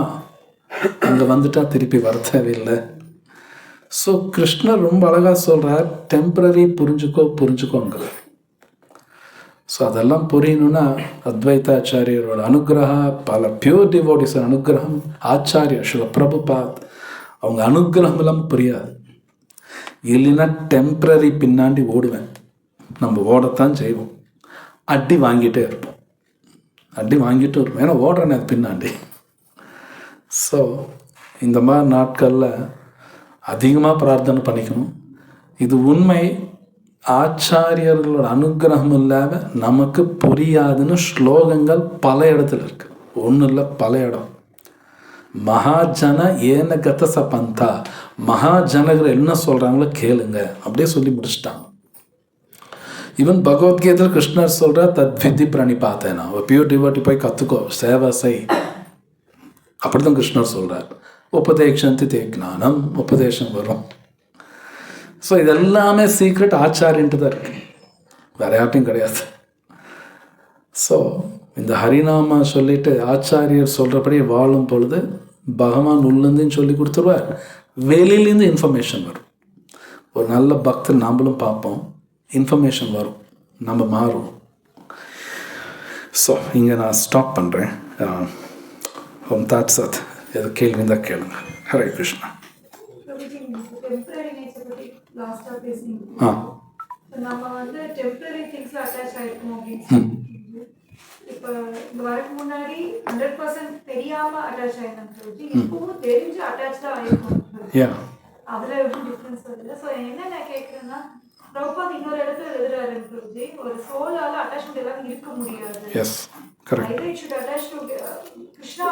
அங்கே வந்துட்டா திருப்பி வர தேவையில்லை. ஸோ கிருஷ்ணர் ரொம்ப அழகாக சொல்கிறார், டெம்பரரி புரிஞ்சுக்கோங்கிறார். ஸோ அதெல்லாம் புரியணும்னா அத்வைதாச்சாரியரோட அனுகிரகம், பல பியூர் டிவோட்டிஸ் அனுகிரகம், ஆச்சாரிய ஸ்ரீல பிரபுபாத் அவங்க அனுகிரகம் இல்லாமல் புரியாது. இல்லைன்னா டெம்பரரி பின்னாடி ஓடுவேன். நம்ம ஓடத்தான் செய்வோம், அடி வாங்கிட்டே இருப்போம், ஏன்னா ஓடுறேன் அது பின்னாடி. ஸோ இந்த மாதிரி நாட்களில் அதிகமாக பிரார்த்தனை பண்ணிக்கணும். இது உண்மை. ஆச்சாரியர்களோட அனுகிரகம் இல்லாமல் நமக்கு புரியாதுன்னு ஸ்லோகங்கள் பல இடத்துல இருக்கு, ஒன்றும் இல்லை, பல இடம். மகாஜன ஏன கத சபந்தா, மகாஜனகர் என்ன சொல்கிறாங்களோ கேளுங்க, அப்படியே சொல்லி முடிச்சிட்டாங்க. ஈவன் பகவத்கீதையில் கிருஷ்ணர் சொல்கிற தத்விதி பிரணிபாத்தேனா, ஒரு பியூர் டிவோட்டி போய் கற்றுக்கோ, சேவை செய், அப்படி தான் கிருஷ்ணர் சொல்கிறார். உபதேக்ஷந்தி தே ஞானம், உபதேசம் வரும். ஸோ இதெல்லாமே சீக்ரெட் ஆச்சாரியன்ட்டு தான் இருக்கு, வேற யார்ட்டையும் கிடையாது. ஸோ இந்த ஹரிநாமா சொல்லிட்டு ஆச்சாரியர் சொல்கிறபடி வாழும் பொழுது பகவான் உள்ளேருந்து சொல்லி கொடுத்துருவார், வெளியிலேருந்து இன்ஃபர்மேஷன் வரும். ஒரு நல்ல பக்தர் நாமளும் பார்ப்போம், இன்ஃபர்மேஷன் வரும், நம்ம மாறுவோம். ஸோ இங்கே நான் ஸ்டாப் பண்ணுறேன். ஓம் தாட் சத். எது கேள்வி தான் கேளுங்க. ஹரே கிருஷ்ணா. நம்ம வந்து டெம்பரரி திங்ஸ்ல அட்டாச் ஆயிருக்கோம் அப்படின்னு இப்போ இந்த வரக்கு முன்னாடி 100% தெரியாம அட்டாச் ஆயிருந்தோம், இப்பவும் தெரிஞ்சு அட்டாச்டா ஆயிருக்கோம். அதுல எப்படி டிஃபரன்ஸ் வருது? ஸோ என்ன நான் கேட்கறேன்னா, பிரபுபாத் இன்னொரு இடத்துல எழுதுறாரு, ஒரு சோலால அட்டாச்மெண்ட் எல்லாம் இருக்க முடியாது. Correct. It should attach to Krishna.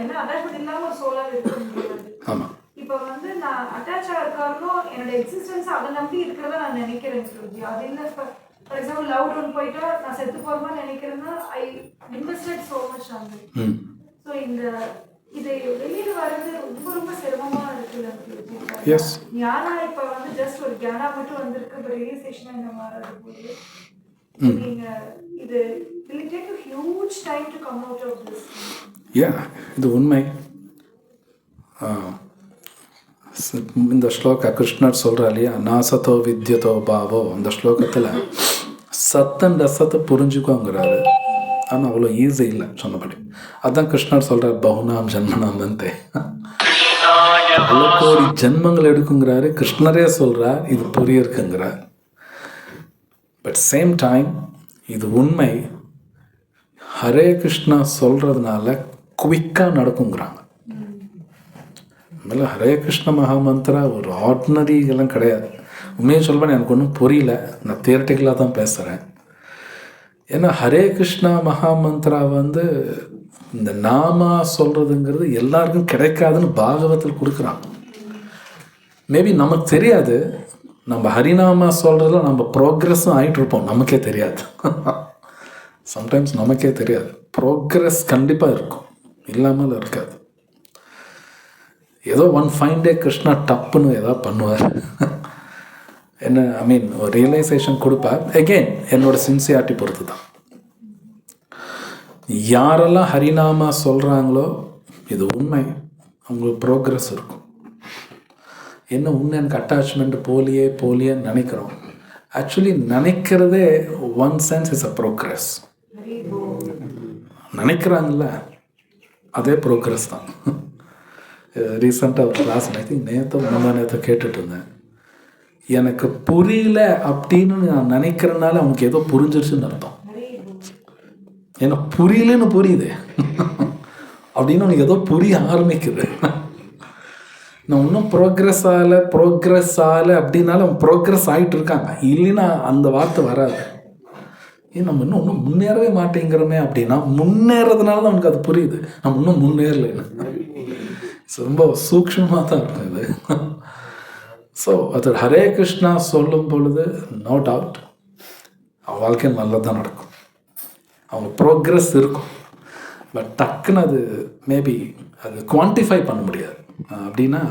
என்ன அட்டாச்மெண்ட் இல்லாம ஒரு சோலால இருக்க முடியாது. ஆமா. இப்போ வந்து நான் அட்டாச் ஆகிறதுக்காக என்னோட எக்ஸிஸ்டன்ஸ் அதை நம்பி இருக்கிறத நான் நினைக்கிறேன். அது இல்லை, ஃபார் எக்ஸாம்பிள் லவ் டவுன் போயிட்டா நான் செத்து போறமா நினைக்கிறேன்னா I invested so much on it. So இது வெளியில வர்றது ரொம்ப ரொம்ப சிரமமா இருக்குல்ல. ஞானா இப்போ வந்து ஜஸ்ட் ஒரு கியானா மட்டும் வந்திருக்கு, இப்போ ரியலைசேஷன் இந்த மாதிரி போது நீங்க இது will it take a huge time to come out of this? இது உண்மை. இந்த ஸ்லோகா கிருஷ்ணர் சொல்கிறா இல்லையா, நாசத்தோ வித்யதோ பாவோ, அந்த ஸ்லோகத்தில் சத்தன் ரசத்தை புரிஞ்சுக்கோங்கிறாரு. ஆனால் அவ்வளோ ஈஸி இல்லை சொன்னபடி. அதுதான் கிருஷ்ணர் சொல்கிறார், பகுனாம் ஜன்மனாம் வந்தே, பல கோடி ஜென்மங்கள் எடுக்குங்கிறாரு. கிருஷ்ணரே சொல்கிறார் இது புரியிருக்குங்கிறார். பட் சேம் டைம் இது உண்மை. ஹரே கிருஷ்ணா சொல்கிறதுனால குவிக்காக நடக்குங்கிறாங்க. அதனால் ஹரே கிருஷ்ண மகாமந்திரா ஒரு ஆர்டினரி இதெல்லாம் கிடையாது. உண்மையை சொல்வேன், எனக்கு ஒன்றும் புரியல, நான் தியரட்டிக்கலாக தான் பேசுகிறேன். ஏன்னா ஹரே கிருஷ்ணா மகாமந்திரா வந்து இந்த நாமா சொல்கிறதுங்கிறது எல்லாருக்கும் கிடைக்காதுன்னு பாகவத்தில் கொடுக்குறான். மேபி நமக்கு தெரியாது, நம்ம ஹரிநாமா சொல்கிறதுல நம்ம ப்ரோக்ரஸும் ஆகிட்டு இருப்போம், நமக்கே தெரியாது. சம்டைம்ஸ் நமக்கே தெரியாது. ப்ரோக்ரஸ் கண்டிப்பாக இருக்கும், இல்லாமல் இருக்காது. ஏதோ ஒன் ஃபைன் டே கிருஷ்ணா டப்புன்னு ஏதோ பண்ணுவார். என்ன ஐ மீன் ஒரு ரியலைசேஷன் கொடுப்பார். எகெயின் என்னோட சின்சியாரிட்டி பொறுத்து தான். யாரெல்லாம் ஹரிநாமா சொல்கிறாங்களோ இது உண்மை, அவங்களுக்கு ப்ரோக்ரஸ் இருக்கும். என்ன உண்மை எனக்கு அட்டாச்மெண்ட் போலியேன்னு நினைக்கிறோம். ஆக்சுவலி நினைக்கிறதே one sense is a progress. நினைக்கிறாங்கல்ல அதே ப்ரோக்ரஸ் தான். ரீசெண்டாக ஒரு கிளாஸ் நேற்று கேட்டுட்டு இருந்தேன். எனக்கு புரியல அப்படின்னு நான் நினைக்கிறனால அவனுக்கு ஏதோ புரிஞ்சிருச்சுன்னு அர்த்தம். ஏன்னா புரியலன்னு புரியுது அப்படின்னு அவனுக்கு ஏதோ புரிய ஆரம்பிக்குது. நான் இன்னும் ப்ரோக்ரஸ் ஆகலை அப்படின்னால அவன் ப்ரோக்ரஸ் ஆகிட்டு இருக்காங்க, இல்லைன்னா அந்த வார்த்தை வராது. ஏன் நம்ம இன்னும் முன்னேறவே மாட்டேங்கிறோமே அப்படின்னா முன்னேறதுனால தான் அவனுக்கு அது புரியுது, நம்ம இன்னும் முன்னேறலைன்னு. ரொம்ப சூக்ஷ்மமாக தான் இருக்கும் இது. ஸோ அது ஹரே கிருஷ்ணா சொல்லும் பொழுது நோ டவுட் அவன் வாழ்க்கையில் நல்லது தான் நடக்கும், அவங்க ப்ரோக்ரஸ் இருக்கும். பட் டக்குன்னு அது மேபி அது குவான்டிஃபை பண்ண முடியாது. அப்படின்னா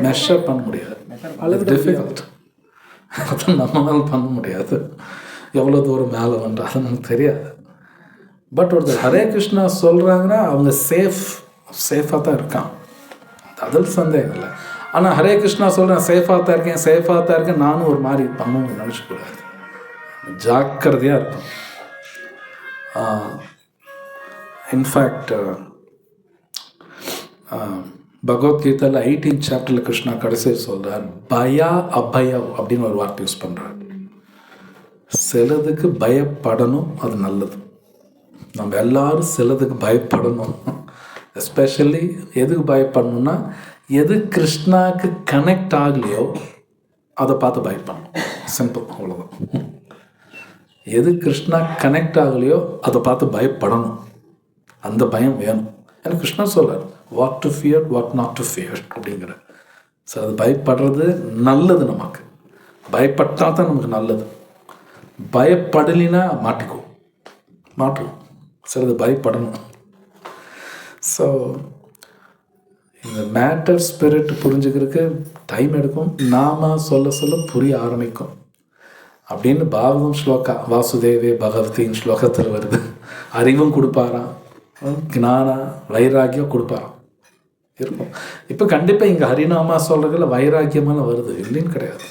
மெஷர் பண்ண முடியாது, அது டிஃபிகல்ட். அதை நம்மளால பண்ண முடியாது. எவ்வளோ தூரம் மேலே வந்துட்டு அது நமக்கு தெரியாது. பட் ஒருத்தர் ஹரே கிருஷ்ணா சொல்கிறாங்கன்னா அவங்க சேஃபாக தான் இருக்கான், அதில் சந்தேகம் இல்லை. ஆனால் ஹரே கிருஷ்ணா சொல்கிறேன் சேஃபாக தான் இருக்கேன் நானும் ஒரு மாதிரி பண்ணணும்னு நினச்சிக்கூடாது, ஜாக்கிரதையாக இருக்கும். இன்ஃபேக்ட் பகவத்கீதையில் 18th சாப்டரில் கிருஷ்ணா கடைசியில் சொல்கிறார், பயா அபயா அப்படின்னு ஒரு வார்த்தை யூஸ் பண்ணுறார். சிலதுக்கு பயப்படணும், அது நல்லது. நம்ம எல்லாரும் சிலதுக்கு பயப்படணும். எஸ்பெஷலி எதுக்கு பயப்படணும்னா, எது கிருஷ்ணாவுக்கு கனெக்ட் ஆகலையோ அதை பார்த்து பயப்படணும். சிம்பிள், அவ்வளோதான். எது கிருஷ்ணா கனெக்ட் ஆகலையோ அதை பார்த்து பயப்படணும், அந்த பயம் வேணும். ஏன்னா கிருஷ்ணா சொல்கிறார் what to fear what not to fear அப்படிங்கிற. ஸோ அது பயப்படுறது நல்லது, நமக்கு பயப்பட்டால் தான் நமக்கு நல்லது. பயப்படலினா மாட்டுவோம். சிலது பயப்படணும். ஸோ இந்த மேட்டர் ஸ்பிரிட் புரிஞ்சுக்கிறதுக்கு டைம் எடுக்கும், நாம சொல்ல புரிய ஆரம்பிக்கும் அப்படின்னு பாகவதம் ஸ்லோகா வாசுதேவே பகவதியின் ஸ்லோகத்தில் வருது. அறிவும் கொடுப்பாராம், ஞான வைராக்கியம் கொடுப்பாராம் இருக்கும். இப்போ கண்டிப்பாக இங்கே ஹரிநாமா சொல்கிறதுல வைராக்கியமாக வருது, இல்லைன்னு கிடையாது.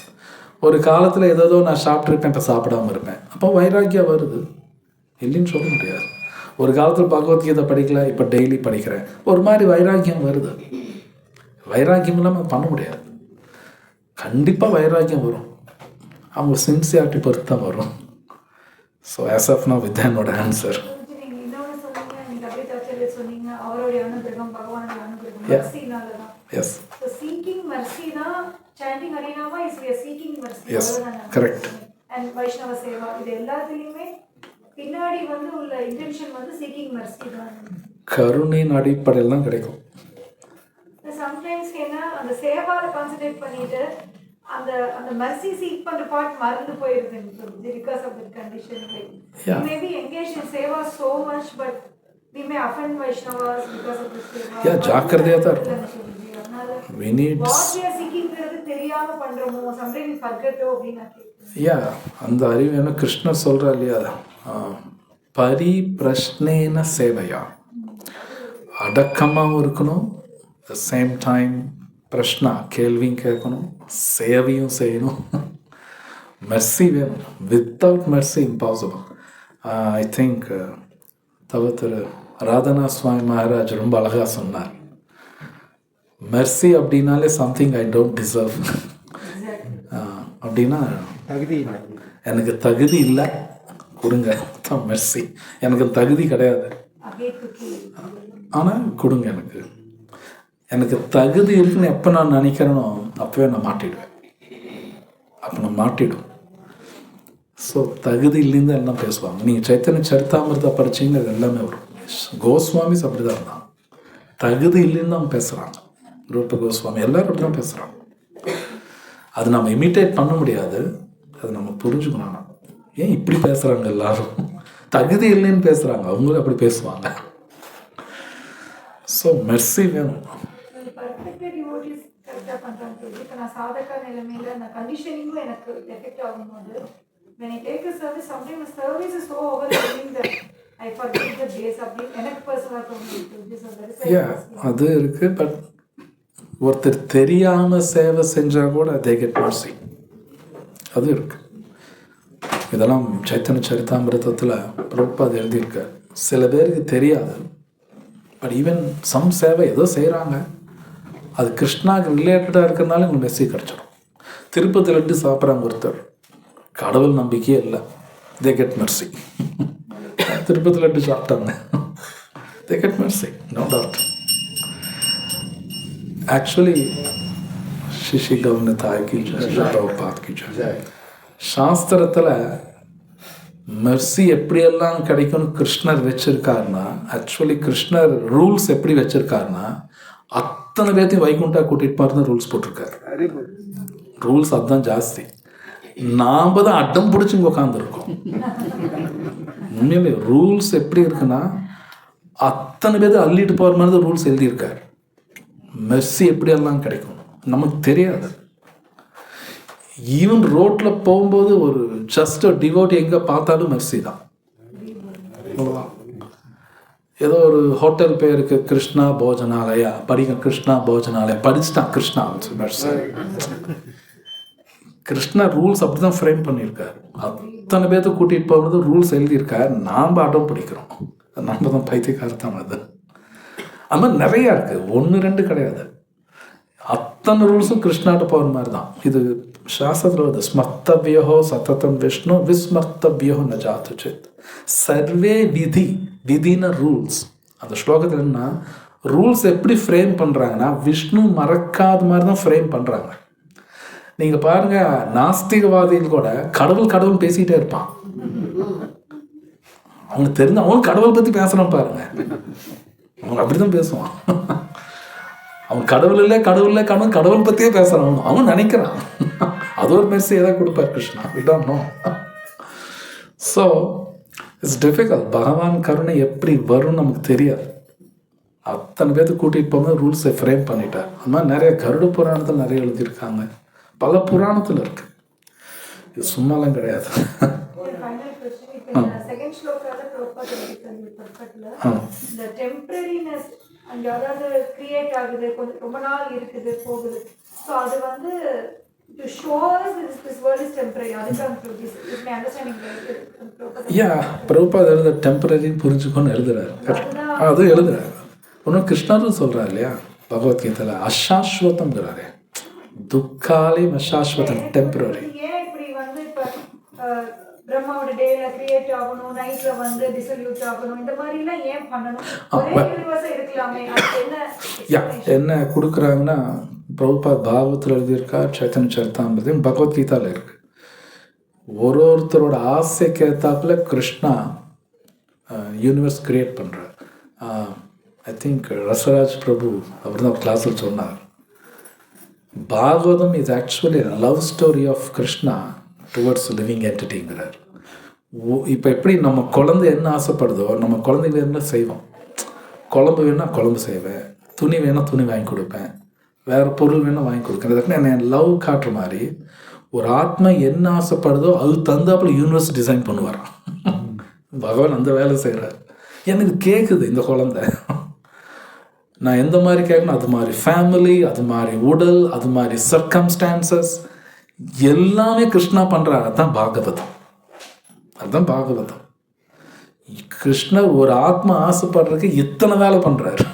ஒரு காலத்தில் ஏதோ நான் சாப்பிட்ருப்பேன், இப்போ சாப்பிடாமல் இருப்பேன், அப்போ வைராக்கியம் வருது, இல்லைன்னு சொல்ல முடியாது. ஒரு காலத்தில் பகவத்கீதை படிக்கல, இப்போ டெய்லி படிக்கிறேன், ஒரு மாதிரி வைராக்கியம் வருது. வைராக்கியம் இல்லாமல் பண்ண முடியாது. கண்டிப்பாக வைராக்கியம் வரும், அவங்க சின்சியாரிட்டி பொறுத்து தான் வரும். So as of now with என்னோட answer. Yes. So seeking mercy na chanting harinama is we are seeking mercy. Yes, correct. And Vaishnava seva இது எல்லாத்துலயுமே பின்னாடி வந்து உள்ள இன்டென்ஷன் வந்து seeking mercy தான். கருணையின் அடிப்படையில் தான் கிடைக்கும். சம்டைம்ஸ் என்ன அந்த சேவால கான்சென்ட்ரேட் பண்ணிட்டு அந்த அந்த mercy seek பண்ற பார்ட் மறந்து போயிருது because of that condition. Yeah. We may be engaged in seva so much but we may offend Vaishnavas because of this seva. Yeah, ஜாக்கிரதையாக தான் இருக்கும். We need what we are seeking தெரியாம பண்றோமோ sometimes we forget அப்படினா. அந்த அறிவு என்ன கிருஷ்ணர் சொல்கிறா இல்லையா, பரிப்ரஷ்னேன சேவையா, அடக்கமாகவும் இருக்கணும், த சேம் டைம் பிரஷ்னா கேள்வியும் கேட்கணும், சேவையும் செய்யணும். மெர்சி வேணும், without mercy impossible. I think திரு ராதனா சுவாமி மகாராஜ் ரொம்ப அழகாக சொன்னார், மெர்சி அப்படின்னாலே சம்திங் ஐ டோன்ட் டிசர்வ். அப்படின்னா எனக்கு தகுதி இல்லை, கொடுங்க தான் மெர்சி. எனக்கு தகுதி கிடையாது, ஆனால் கொடுங்க. எனக்கு தகுதி இருக்குன்னு எப்போ நான் நினைக்கிறேனோ அப்போவே நான் மாட்டிடுவேன். அப்போ நான் மாட்டிடும். ஸோ தகுதி இல்லைன்னு தான் எல்லாம் பேசுவாங்க. நீங்கள் சைத்தன்ய சரித்தாமிரத்தை படிச்சீங்கன்னா அது எல்லாமே வரும். கோஸ்வாமிஸ் அப்படி தான் இருந்தாங்க. தகுதி இல்லைன்னு தான் பேசுகிறாங்க. ரூப கோஸ்வாமி எல்லாரும் அப்படி தான் பேசுகிறாங்க. அது நம்ம இமிட்டேட் பண்ண முடியாது, அது நம்ம புரிஞ்சுக்கணும். ஏன் இப்படி பேசுகிறாங்க எல்லாரும்? தகுதி இல்லைன்னு பேசுகிறாங்க, அவங்களும் அப்படி பேசுவாங்க. ஸோ மெர்சி வேணும். கரெக்டாக பண்ணுறாங்க. இப்போ நான் சாதகா நிலைமையில் அந்த கண்டிஷனிங்கும் எனக்கு எஃபெக்ட் ஆகும்போது when I take a service, sometimes the service is so overwhelming that I forget the base அப்படி எனக்கு பர்சனலாக தோணுது. அது இருக்குது. பட் ஒருத்தர் தெரியாமல் சேவை செஞ்சால் கூட they get mercy. அது இருக்குது. இதெல்லாம் சைத்தன்ய சரித்தாமிரதத்தில் பிரபுபாத் எழுதியிருக்க. சில பேருக்கு தெரியாது, பட் ஈவன் சம் சேவை ஏதோ செய்கிறாங்க, அது கிருஷ்ணாவுக்கு ரிலேட்டடாக இருக்கிறனால உங்களுக்கு மெஸ்ஸி கிடச்சிடும். திருப்பதி லட்டு சாப்பிட்றாங்க ஒருத்தர், கடவுள் நம்பிக்கையே இல்லை, they get mercy. Tirupati laddu சாப்பிட்டாங்க, they get mercy, no doubt. Actually சிஷி கவர்ன தாய்க்கு பிரபுபாத்க்கு சாஸ்திரத்தில் மெர்சி எப்படியெல்லாம் கிடைக்கும்னு கிருஷ்ணர் வச்சிருக்காருன்னா, ஆக்சுவலி கிருஷ்ணர் ரூல்ஸ் எப்படி வச்சிருக்காருன்னா, அத்தனை பேர்த்தையும் வைகுண்டா கூட்டிட்டு பாருன்னு ரூல்ஸ் போட்டிருக்காரு. ரூல்ஸ் அதுதான் ஜாஸ்தி. நாம தான் அடம் பிடிச்சி உட்காந்துருக்கோம். உண்மையிலே ரூல்ஸ் எப்படி இருக்குன்னா, அத்தனை பேர் அள்ளிட்டு போகிற மாதிரி தான் ரூல்ஸ் எழுதியிருக்காரு. மெர்சி எப்படியெல்லாம் கிடைக்கும் நமக்கு தெரியாது. ஈவன் ரோட்டில் போகும்போது ஒரு ஜஸ்ட் டிவோட்டி எங்கே பார்த்தாலும் மெர்சி தான். ஏதோ ஒரு ஹோட்டல் பேருக்கு கிருஷ்ணா போஜனாலயா படிக்க, கிருஷ்ணா போஜனாலயா படிச்சுட்டான் கிருஷ்ணா. கிருஷ்ணா ரூல்ஸ் அப்படி தான் ஃப்ரேம் பண்ணியிருக்காரு. அத்தனை பேர்த்த கூட்டிகிட்டு போகிறது ரூல்ஸ் எழுதியிருக்காரு. நாம் அடம் பிடிக்கிறோம், நம்ம தான் பைத்தியக்காரத்தான். அது அது மாதிரி நிறையா இருக்குது, 1-2 கிடையாது. அத்தனை ரூல்ஸும் கிருஷ்ணாட்ட போகிற மாதிரி தான். இது சாஸ்திரத்தில் வருது, ஸ்மர்த்தவியோ சத்தம் விஷ்ணு விஸ்மர்த்தவியோ ந ஜாத்துச்சித் சர்வே விதி. விதின ரூல்ஸ். அந்த ஸ்லோகத்தில் என்ன ரூல்ஸ் எப்படி ஃப்ரேம் பண்ணுறாங்கன்னா, விஷ்ணு மறக்காத மாதிரி தான் ஃப்ரேம் பண்ணுறாங்க. நீங்கள் பாருங்கள், நாஸ்திகவாதிகள் கூட கடவுள் கடவுள் பேசிகிட்டே இருப்பான். அவங்க தெரிஞ்ச அவங்க கடவுள் பற்றி பேசுகிறான் பாருங்க, அவங்க அப்படி தான் பேசுவான். அவன் கடவுள் இல்லை கடவுள் இல்லை கடவுள் கடவுள் பற்றியே பேசுகிறான். அவன் நினைக்கிறான் அது ஒரு மெசேஜ் எதாவது கொடுப்பார் கிருஷ்ணா. விடாமோ. So it's difficult. பகவான் கருணை எப்படி வரும்னு நமக்கு தெரியாது. அத்தனை பேர்த்து கூட்டிகிட்டு போகும்போது ரூல்ஸை ஃப்ரேம் பண்ணிட்டார். அது மாதிரி நிறைய கருட புராணத்தில் நிறைய எழுதியிருக்காங்க, பல புராணத்தில் இருக்கு. இது சும்மாலாம் கிடையாது. அதாவது கிரியேட் ஆகுது, கொஞ்சம் ரொம்ப நாள் இருக்குது போகுது. ஸோ அது வந்து to show us this world is temporary. அதுதான் is my understanding right? Prabhupad எழுத டெம்பரரின்னு புரிஞ்சுக்கொண்டு எழுதுறாரு. அதுவும் எழுதுறாரு. ஒன்றும் கிருஷ்ணரும் சொல்கிறார் இல்லையா பகவத்கீதையில், அசாஸ்வதம்ங்கிறாரு. துக்காலே அசாஸ்வதம், டெம்பரரி. ஏன் இப்படி வந்து இப்போ பிரம்மாவோட டேல கிரியேட் ஆகணும், நைட்ல வந்து டிசல்யூட் ஆகணும், இந்த மாதிரிலாம் ஏன் பண்ணணும்? ஒரே யூனிவர்ஸா இருக்கலாமே. என்ன கொடுக்குறாங்கன்னா, பிரபுபாத் பாகவத்தில் எழுதியிருக்கா, சைத்தன்ய சரித்தாமிரதம், பகவத்கீதாவில் இருக்கு. ஒருத்தரோட ஆசைக்கு ஏற்றாப்புல கிருஷ்ணா யூனிவர்ஸ் கிரியேட் பண்ணுறார். ஐ திங்க் ரசராஜ் பிரபு அவர் தான் கிளாஸில் சொன்னார், Bhagavatam is actually love story of Krishna towards living என்டிட்டிங்கிறார். இப்போ எப்படி நம்ம குழந்தை என்ன ஆசைப்படுதோ, நம்ம குழந்தைங்க என்ன செய்வோம். குழம்பு வேணால் குழம்பு செய்வேன், துணி வேணால் துணி வாங்கி கொடுப்பேன், வேறு பொருள் வேணால் வாங்கி கொடுக்குறதுக்கு என்ன லவ் காட்டுற மாதிரி ஒரு ஆத்மா என்ன ஆசைப்படுதோ அது தந்தாப்புல யூனிவர்ஸ் டிசைன் பண்ணுவார். பகவான் அந்த வேலை செய்கிறார். எனக்கு கேட்குது இந்த குழந்தை, நான் எந்த மாதிரி கேட்கணும் அது மாதிரி ஃபேமிலி, அது மாதிரி உடல், அது மாதிரி சர்க்கம்ஸ்டான்சஸ் எல்லாமே கிருஷ்ணா பண்ணுறாரு. அதுதான் பாகவதம். அதுதான் பாகவதம். கிருஷ்ணர் ஒரு ஆத்மா ஆசைப்படுறதுக்கு இத்தனை வேலை பண்ணுறாரு.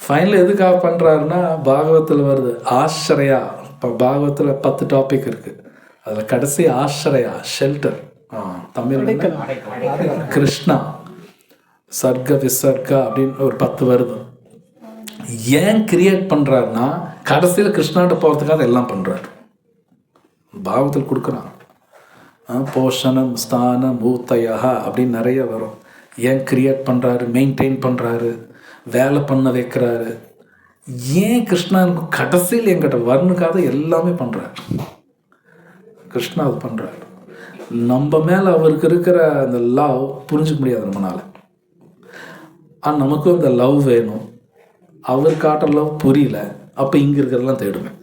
ஃபைனல் எதுக்காக பண்ணுறாருன்னா, பாகவத்தில் வருது ஆශ්‍රயா. இப்போ பாகவத்தில் 10 டாபிக் இருக்குது, அதில் கடைசி ஆශ්‍රயா, ஷெல்டர். தமிழ் கிருஷ்ணா, சர்க்க விசர்க்கா அப்படின்னு ஒரு 10 வருது. ஏன் கிரியேட் பண்ணுறாருன்னா, கடைசியில் கிருஷ்ணாட்ட போகிறதுக்காக எல்லாம் பண்ணுறாரு. பாகவத்தில் கொடுக்குறான். போஷணம் ஸ்தானம் ஊத்தையா அப்படின்னு நிறைய வரும். ஏன் கிரியேட் பண்ணுறாரு, மெயின்டைன் பண்ணுறாரு, வேலை பண்ண வைக்கிறாரு. ஏன் கிருஷ்ணா கடைசியில் என்கிட்ட வரணுக்காக எல்லாமே பண்ணுறாரு. கிருஷ்ணா அது பண்ணுறாரு. நம்ம மேலே அவருக்கு இருக்கிற அந்த லவ் புரிஞ்சுக்க முடியாது நம்மளால. ஆனால் நமக்கும் அந்த லவ் வேணும். அவர் காட்டுற லவ் புரியல, அப்போ இங்கே இருக்கிறதெல்லாம் தேடுவேன்.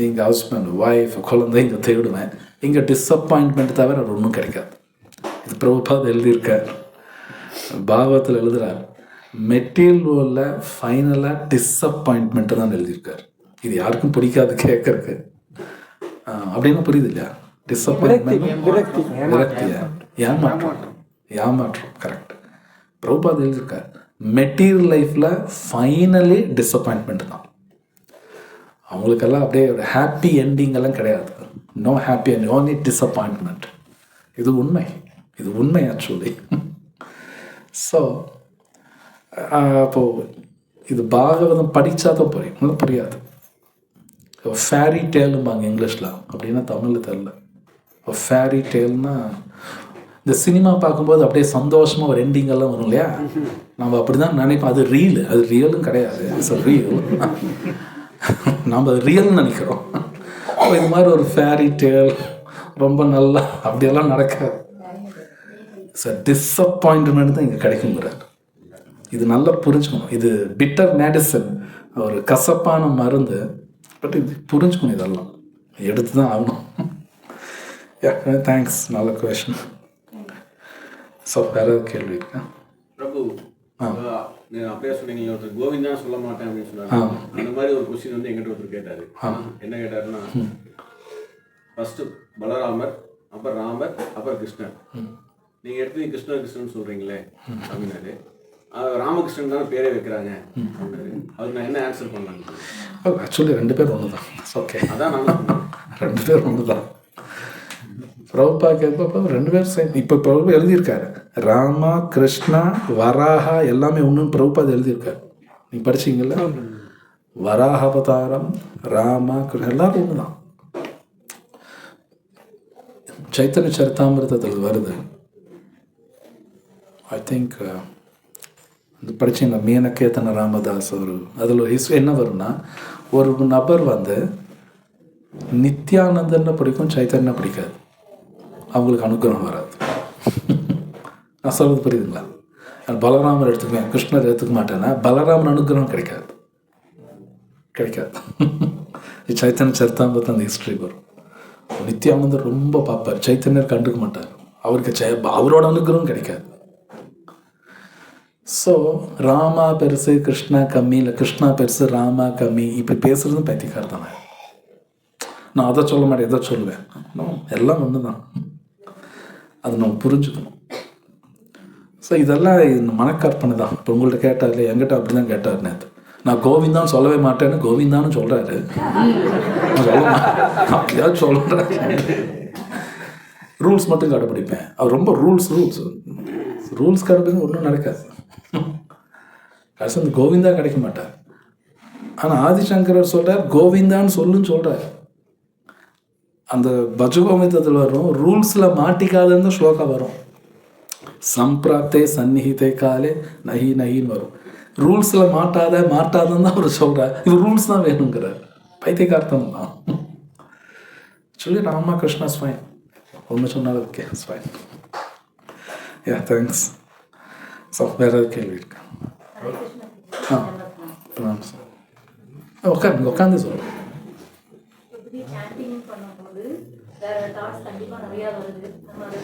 இங்கே ஹஸ்பண்ட் ஒய்ஃப் குழந்தை இங்கே தேடுவேன். இங்கே டிஸப்பாயின்மெண்ட் தவிர அது ஒன்றும் கிடைக்காது. இது பிரபுபாத் எழுதியிருக்கார், பாகவத்தில் எழுதுகிறார். மெட்டீரியல் வேர்ல்டில் ஃபைனலாக டிஸப்பாயின்மெண்ட்டு தான் எழுதியிருக்கார். இது யாருக்கும் பிடிக்காது கேட்கறக்கு. அப்படின்னா புரியுது இல்லையா? டிஸப்பாயின்மெண்ட், விரக்தியா, ஏமாற்றம். கரெக்ட். பிரபுபாத் எழுதியிருக்கார், மெட்டீரியல் லைஃப்பில் ஃபைனலி டிஸப்பாயின்மெண்ட் தான். அவங்களுக்கெல்லாம் அப்படியே ஒரு ஹாப்பி என்டிங் எல்லாம் கிடையாது. No happy ending, only disappointment. இது உண்மை ஆக்சுவலி. ஸோ அப்போது இது பாகவதம் படித்தா தான் புரியும், நல்லா புரியாது. ஃபேரி டேலும்பாங்க இங்கிலீஷில், அப்படின்னா தமிழில் தெரில. ஃபேரி டேல்னா இந்த சினிமா பார்க்கும்போது அப்படியே சந்தோஷமாக ஒரு எண்டிங்கெல்லாம் வரும் இல்லையா, நம்ம அப்படி தான் நினைப்போம். அது ரியலும் கிடையாது. It's a real. நம்ம அது ரியல்னு நினைக்கிறோம். இது மாதிரி ஒரு ஃபேரி டேல் ரொம்ப நல்லா அப்படியெல்லாம் நடக்காது. சார் டிஸப்பாயின்ட்மெண்ட் தான் இங்கே கிடைக்குங்கிறார். இது நல்லா புரிஞ்சுக்கணும். இது பிட்டர் மெடிசன், ஒரு கசப்பான மருந்து. பட் இது புரிஞ்சுக்கணும், இதெல்லாம் எடுத்து தான் ஆகணும். தேங்க்ஸ், நல்ல கொஷன். ஸோ வேற கேள்வி இருக்கா? பிரபு, அப்படியே சொன்னீங்க, ஒருத்தர் கோவிந்தா சொல்ல மாட்டேன் அப்படின்னு சொன்னாங்க. அந்த மாதிரி ஒரு கொஸ்டின் வந்து எங்கிட்ட ஒருத்தர் கேட்டாரு. என்ன கேட்டாருன்னா, ஃபர்ஸ்ட் பலராமர், அப்புறம் ராமர், அப்புறம் கிருஷ்ணர். நீங்க எடுத்து கிருஷ்ணன் சொல்றீங்களே அப்படின்னாரு. ராமகிருஷ்ணன் தானே பேரே வைக்கிறாங்க அப்படின்னாரு. அதுக்கு நான் என்ன ஆன்சர் பண்ணலான்னு. ஆக்சுவலி 2 பேர் ஒன்று தான். ஓகே, அதான் நான் 2 பேர் ஒன்று தான். பிரபுபா கேட்பப்போ 2 பேர் சேர்ந்து இப்போ பிரபு எழுதியிருக்காரு. ராமா, கிருஷ்ணா, வராகா எல்லாமே ஒன்றுன்னு பிரபுபாத் எழுதியிருக்காரு. நீ படிச்சிங்கல்ல, வராக அவதாரம், ராமா, கிருஷ்ணா எல்லாரும் ஒன்று தான். சைத்தன்ய சரிதாமிரதத்தில் வருது. ஐ திங்க் படிச்சிங்க, மீனகேதன ராமதாஸ் ஒரு அதில் ஒரு ஹிஸ்ட்ரி என்ன வரும்னா, ஒரு நபர் வந்து நித்யானந்தன்னு பிடிக்கும், சைத்தன்யா பிடிக்காது. அவங்களுக்கு அனுகிரகம் வராது. நான் சொல்கிறது புரியுதுங்களா? பலராமர் எடுத்துக்குவேன், கிருஷ்ணர் எடுத்துக்க மாட்டேன்னா பலராமன் அனுகிரகம் கிடைக்காது. சைத்தன்ய சரிதாமிரதம் அந்த ஹிஸ்ட்ரி வரும். நித்யானந்தர் ரொம்ப பார்ப்பார், சைத்தன்யர் கண்டுக்க மாட்டார். அவருக்கு அவரோட அனுகிரகம் கிடைக்காது. ஸோ ராமா பெருசு, கிருஷ்ணா கம்மி, இல்லை கிருஷ்ணா பெருசு, ராமா கம்மி, இப்படி பேசுகிறதும் பைத்தியக்கார தானே. நான் அதை சொல்ல மாட்டேன், எதை சொல்லுவேன், எல்லாம் ஒன்று தான். அது நம்ம புரிஞ்சுக்கணும். ஸோ இதெல்லாம் மனக்கற்பனை தான். இப்போ உங்கள்கிட்ட கேட்டார் இல்லை, என்கிட்ட அப்படி தான் கேட்டார் நேற்று. நான் கோவிந்தான்னு சொல்லவே மாட்டேன்னு கோவிந்தான்னு சொல்கிறாரு. அப்படியாவது சொல்கிறாரு. ரூல்ஸ் மட்டும் கடைப்பிடிப்பேன். அவர் ரொம்ப ரூல்ஸ் கடைப்பிடிக்க ஒன்றும் நடக்காது. கடைசி அந்த கோவிந்தா கிடைக்க மாட்டார். ஆனால் ஆதிசங்கரர் சொல்கிறார், கோவிந்தான்னு சொல்லுன்னு சொல்கிறார். அந்த பஜகோவிந்தத்தில் வரும், ரூல்ஸில் மாட்டிக்காதுன்னு ஸ்லோகா வரும். சம்பிராப்தே சந்நிஹிதே காலே நஹின்னு வரும். ரூல்ஸில் மாட்டாதன்னு தான் அவர் சொல்கிறார். இவர் ரூல்ஸ் தான் வேணுங்கிறார். பைத்தியகார்த்தம் தான். சொல்லி ராமா கிருஷ்ணா ஸ்வைன் ஒன்று சொன்னாலும் ஓகே ஸ்வைன். தேங்க்ஸ். ஸோ வேற ஏதாவது கேள்வி இருக்கா? உட்காந்து சொல்லுங்கள். வேற தாட்ஸ் கண்டிப்பாக நிறையா வருது. நம்ம அதை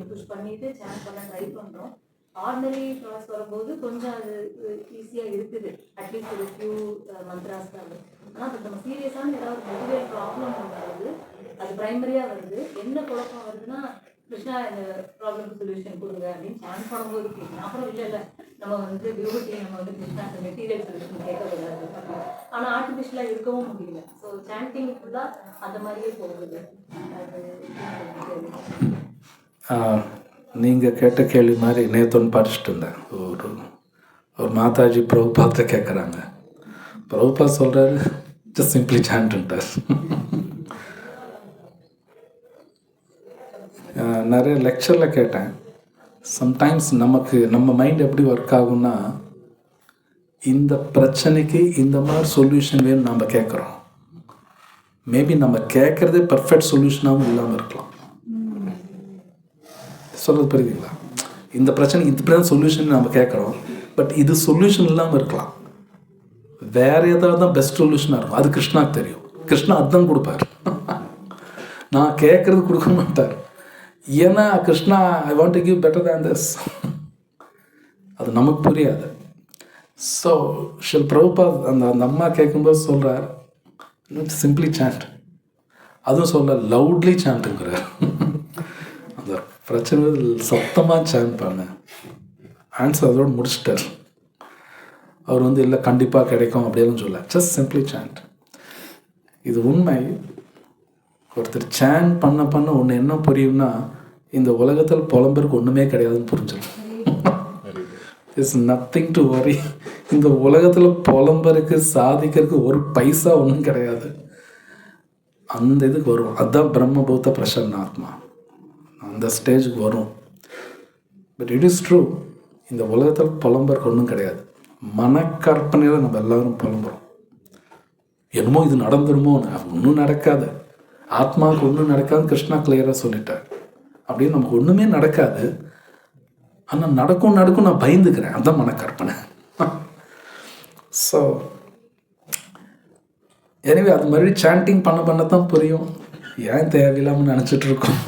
புஷ் பண்ணிட்டு சேன் பண்ண ட்ரை பண்ணுறோம். ஆர்டினரி தாட்ஸ் வரும்போது கொஞ்சம் அது ஈஸியாக இருக்குது, அட்லீஸ்ட் ஒரு ஃபியூ மந்த்ராஸ் தான். ஆனால் இப்போ நம்ம சீரியஸான ஏதாவது மெடிக்கல் ப்ராப்ளம் வருது, அது ப்ரைமரியாக வருது. என்ன குழப்பம் வருதுன்னா, கிருஷ்ணா இந்த ப்ராப்ளம்க்கு சொல்யூஷன் கொடுங்க அப்படின்னு சேன் பண்ணும்போது கேட்கணும். அப்புறம் இல்லை நம்ம வந்து பியூட்டி, நம்ம வந்து கிருஷ்ணா இந்த மெட்டீரியல் சொல்யூஷன் கேட்கக்கூடாது. ஆனால் ஆர்டிஃபிஷியலாக இருக்கவும் முடியல. ஸோ சாண்டிங் ஃபுல்லாக அந்த மாதிரியே போகுது. நீங்கள் கேட்ட கேள்வி மாதிரி நேற்று படிச்சுட்டு இருந்தேன். ஒரு மாதாஜி பிரபுபாத்தை கேட்குறாங்க. பிரபுபாத் சொல்கிறாரு, ஜஸ்ட் சிம்பிளி சாண்ட்ன்ட்டார். நான் நிறைய லெக்சரில் கேட்டேன். சம்டைம்ஸ் நம்ம மைண்ட் எப்படி ஒர்க் ஆகும்னா, இந்த பிரச்சனைக்கு இந்த மாதிரி சொல்யூஷன் வேணும் நம்ம கேட்குறோம். மேபி நம்ம கேட்குறதே பர்ஃபெக்ட் சொல்யூஷனாகவும் இல்லாமல் இருக்கலாம். சொல்கிறது புரியுதுங்களா? இந்த பிரச்சனைக்கு இப்படி தான் சொல்யூஷன் நம்ம கேட்குறோம், பட் இது சொல்யூஷன் இல்லாமல் இருக்கலாம். வேற ஏதாவது தான் பெஸ்ட் சொல்யூஷனாக இருக்கும். அது கிருஷ்ணாக்கு தெரியும். கிருஷ்ணா அதுதான் கொடுப்பார். நான் கேட்குறது கொடுக்க மாட்டார். ஏன்னா Krishna I want to give better than this. அது நமக்கு புரியாது. ஸோ ஷில் பிரபுபாத் அந்த அம்மா கேட்கும்போது சொல்கிறார், சிம்பிளி சாண்ட். அதுவும் சொல்ல லவுட்லி சாண்ட்டுங்கிறார். அந்த பிரச்சனை சத்தமாக சாண்ட் பண்ண ஆன்சர் அதோடு முடிச்சிட்டார். அவர் இல்லை கண்டிப்பாக கிடைக்கும் அப்படியெல்லாம் சொல்ல, ஜஸ்ட் சிம்பிளி சாண்ட். இது உண்மை. ஒருத்தர் சாண்ட் பண்ண ஒன்று என்ன புரியும்னா, இந்த உலகத்தில் புலம்பருக்கு ஒன்றுமே கிடையாதுன்னு புரிஞ்சிடும். It's nothing to worry. இந்த உலகத்தில் புலம்பருக்கு சாதிக்கிறதுக்கு ஒரு பைசா ஒன்றும் கிடையாது. அந்த இதுக்கு வரும். அதுதான் பிரம்மபூத்த பிரசன்ன ஆத்மா. அந்த ஸ்டேஜுக்கு வரும். பட் இட் இஸ் ட்ரூ, இந்த உலகத்தில் புலம்பருக்கு ஒன்றும் கிடையாது. மனக்கற்பனையில் நம்ம எல்லாரும் புலம்புறோம். என்னமோ இது நடந்துருமோ, ஒன்றும் நடக்காது. ஆத்மாவுக்கு ஒன்றும் நடக்காது, கிருஷ்ணா கிளியராக சொல்லிட்டார். அப்படின்னு நமக்கு ஒன்றுமே நடக்காது. ஆனால் நடக்கும் நான் பயந்துக்கிறேன். அதுதான் மனக்கற்பனை. ஸோ எனவே அது மாதிரி சாண்டிங் பண்ண தான் புரியும். ஏன் தேவையில்லாமல் நினச்சிட்டு இருக்கோம்.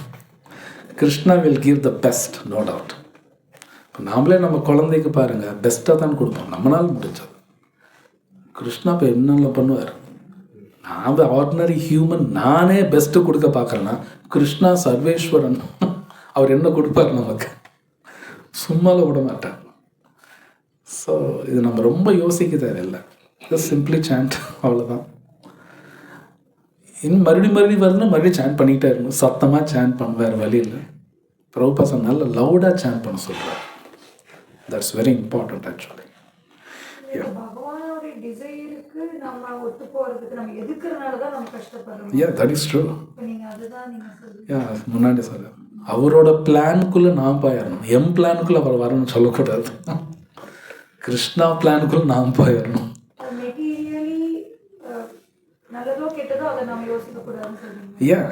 Krishna will give the best, no doubt. இப்போ நாமளே நம்ம குழந்தைக்கு பாருங்கள், பெஸ்ட்டாக தான் கொடுப்போம் நம்மளால் முடிஞ்சது. கிருஷ்ணா இப்போ என்னெல்லாம் பண்ணுவார். நான் ஆர்டினரி ஹியூமன், நானே பெஸ்ட்டு கொடுக்க பார்க்குறேன்னா கிருஷ்ணா சர்வேஸ்வரன், அவர் என்ன கொடுப்பார் நமக்கு? சும்மால விட மாட்டார். ஸோ இது நம்ம ரொம்ப யோசிக்க தேவையில்லை. ஜஸ்ட் சிம்பிளி சாண்ட், அவ்வளோதான். இன்னும் மறுபடியும் வருதுன்னா மறுபடியும் சாண்ட் பண்ணிக்கிட்டே இருக்கணும். சத்தமாக சாண்ட் பண்ண வேறு வழி இல்லை. பிரபுபாத் நல்ல லவுடாக சாண்ட் பண்ண சொல்கிறார். That's very important actually. பகவானோட டிசைருக்கு நம்ம ஒத்து போறதுக்கு நம்ம எதுக்குறனால தான் நம்ம கஷ்டப்படுறோம். Yeah, that is true. நீங்க அதுதான் நீங்க சொல்றீங்க. Yeah, முன்னாடி சொல்ல அவரோட பிளானுக்குள்ளே நான் போயிடணும். என் பிளானுக்குள்ளே அவர் வரணும்னு சொல்லக்கூடாது. கிருஷ்ணா பிளானுக்குள்ளே நான் போயிடணும். மெட்டீரியலி நல்லதோ கெட்டதோ அதை நம்ம யோசிக்கக்கூடாதுன்னு சொல்றீங்க. Yeah,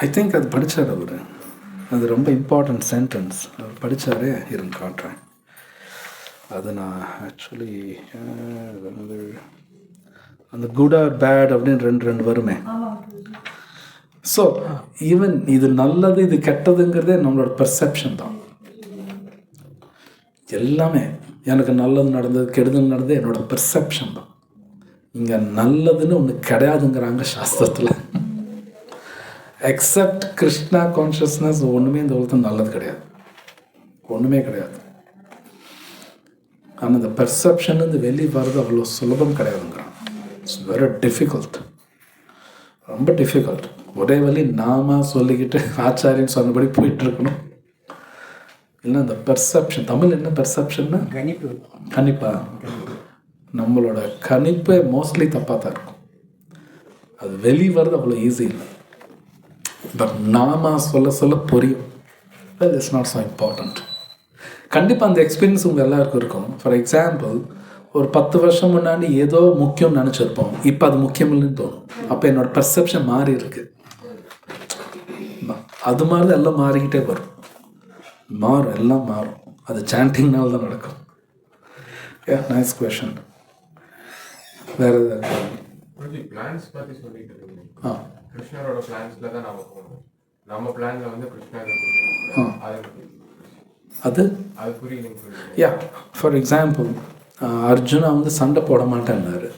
I think அது படித்தார் அவர். அது ரொம்ப இம்பார்ட்டன்ட் சென்டென்ஸ். அவர் படித்தாரே, இருந்து காட்டுறேன். அது நான் ஆக்சுவலி அந்த குட் ஆர் பேட் அப்படின்னு ரெண்டு வருமே. ஸோ ஈவன் இது நல்லது இது கெட்டதுங்கிறதே நம்மளோட பெர்செப்ஷன் தான். எல்லாமே எனக்கு நல்லது நடந்தது கெடுதல் நடந்தது என்னோட பெர்செப்ஷன் தான். இங்கே நல்லதுன்னு ஒன்று கிடையாதுங்கிறாங்க சாஸ்திரத்தில். எக்ஸப்ட் கிருஷ்ணா கான்ஷியஸ்னஸ் ஒன்றுமே இந்த உலகத்தில் நல்லது கிடையாது, ஒன்றுமே கிடையாது. ஆனால் இந்த பெர்செப்ஷன் இந்த வெளியே வர்றது அவ்வளோ சுலபம் கிடையாதுங்கிறான். இட்ஸ் வெரி டிஃபிகல்ட், ரொம்ப டிஃபிகல்ட். ஒரே வழி நாம சொல்லிக்கிட்டு ஆச்சாரியன்னு சொன்னபடி போயிட்டுருக்கணும். இல்லை இந்த பெர்செப்ஷன், தமிழ் என்ன பெர்செப்ஷன்னா கணிப்பா. நம்மளோட கணிப்பே மோஸ்ட்லி தப்பாக தான் இருக்கும். அது வெளியே வர்றது அவ்வளோ ஈஸி இல்லை. பட் நாம சொல்ல புரியும். Well, it's not so important. கண்டிப்பாக அந்த எக்ஸ்பீரியன்ஸ் உங்கள் எல்லாருக்கும் இருக்கும். ஃபார் எக்ஸாம்பிள், ஒரு 10 வருஷம் முன்னாடி ஏதோ முக்கியம்னு நினச்சிருப்போம், இப்போ அது முக்கியம் இல்லைன்னு தோணும். அப்போ என்னோட பெர்செப்ஷன் மாறி இருக்கு. அது மாதிரி தான் எல்லாம் மாறிக்கிட்டே வரும். மாறும், எல்லாம் மாறும். அது சாண்டிங்னால தான் நடக்கும். ஏ, நைஸ் கொஷன். வேறு ஏதாவது பிளான்ஸ் பற்றி சொல்லிட்டு இருக்கீங்க. கிருஷ்ணரோட பிளான்ஸ்ல தான் நாம போகணும். நம்ம பிளான்ல வந்து கிருஷ்ணா அது புரியுதுங்க. யா, ஃபார் எக்ஸாம்பிள், அர்ஜுனா சண்டை போட மாட்டேன்னாரு.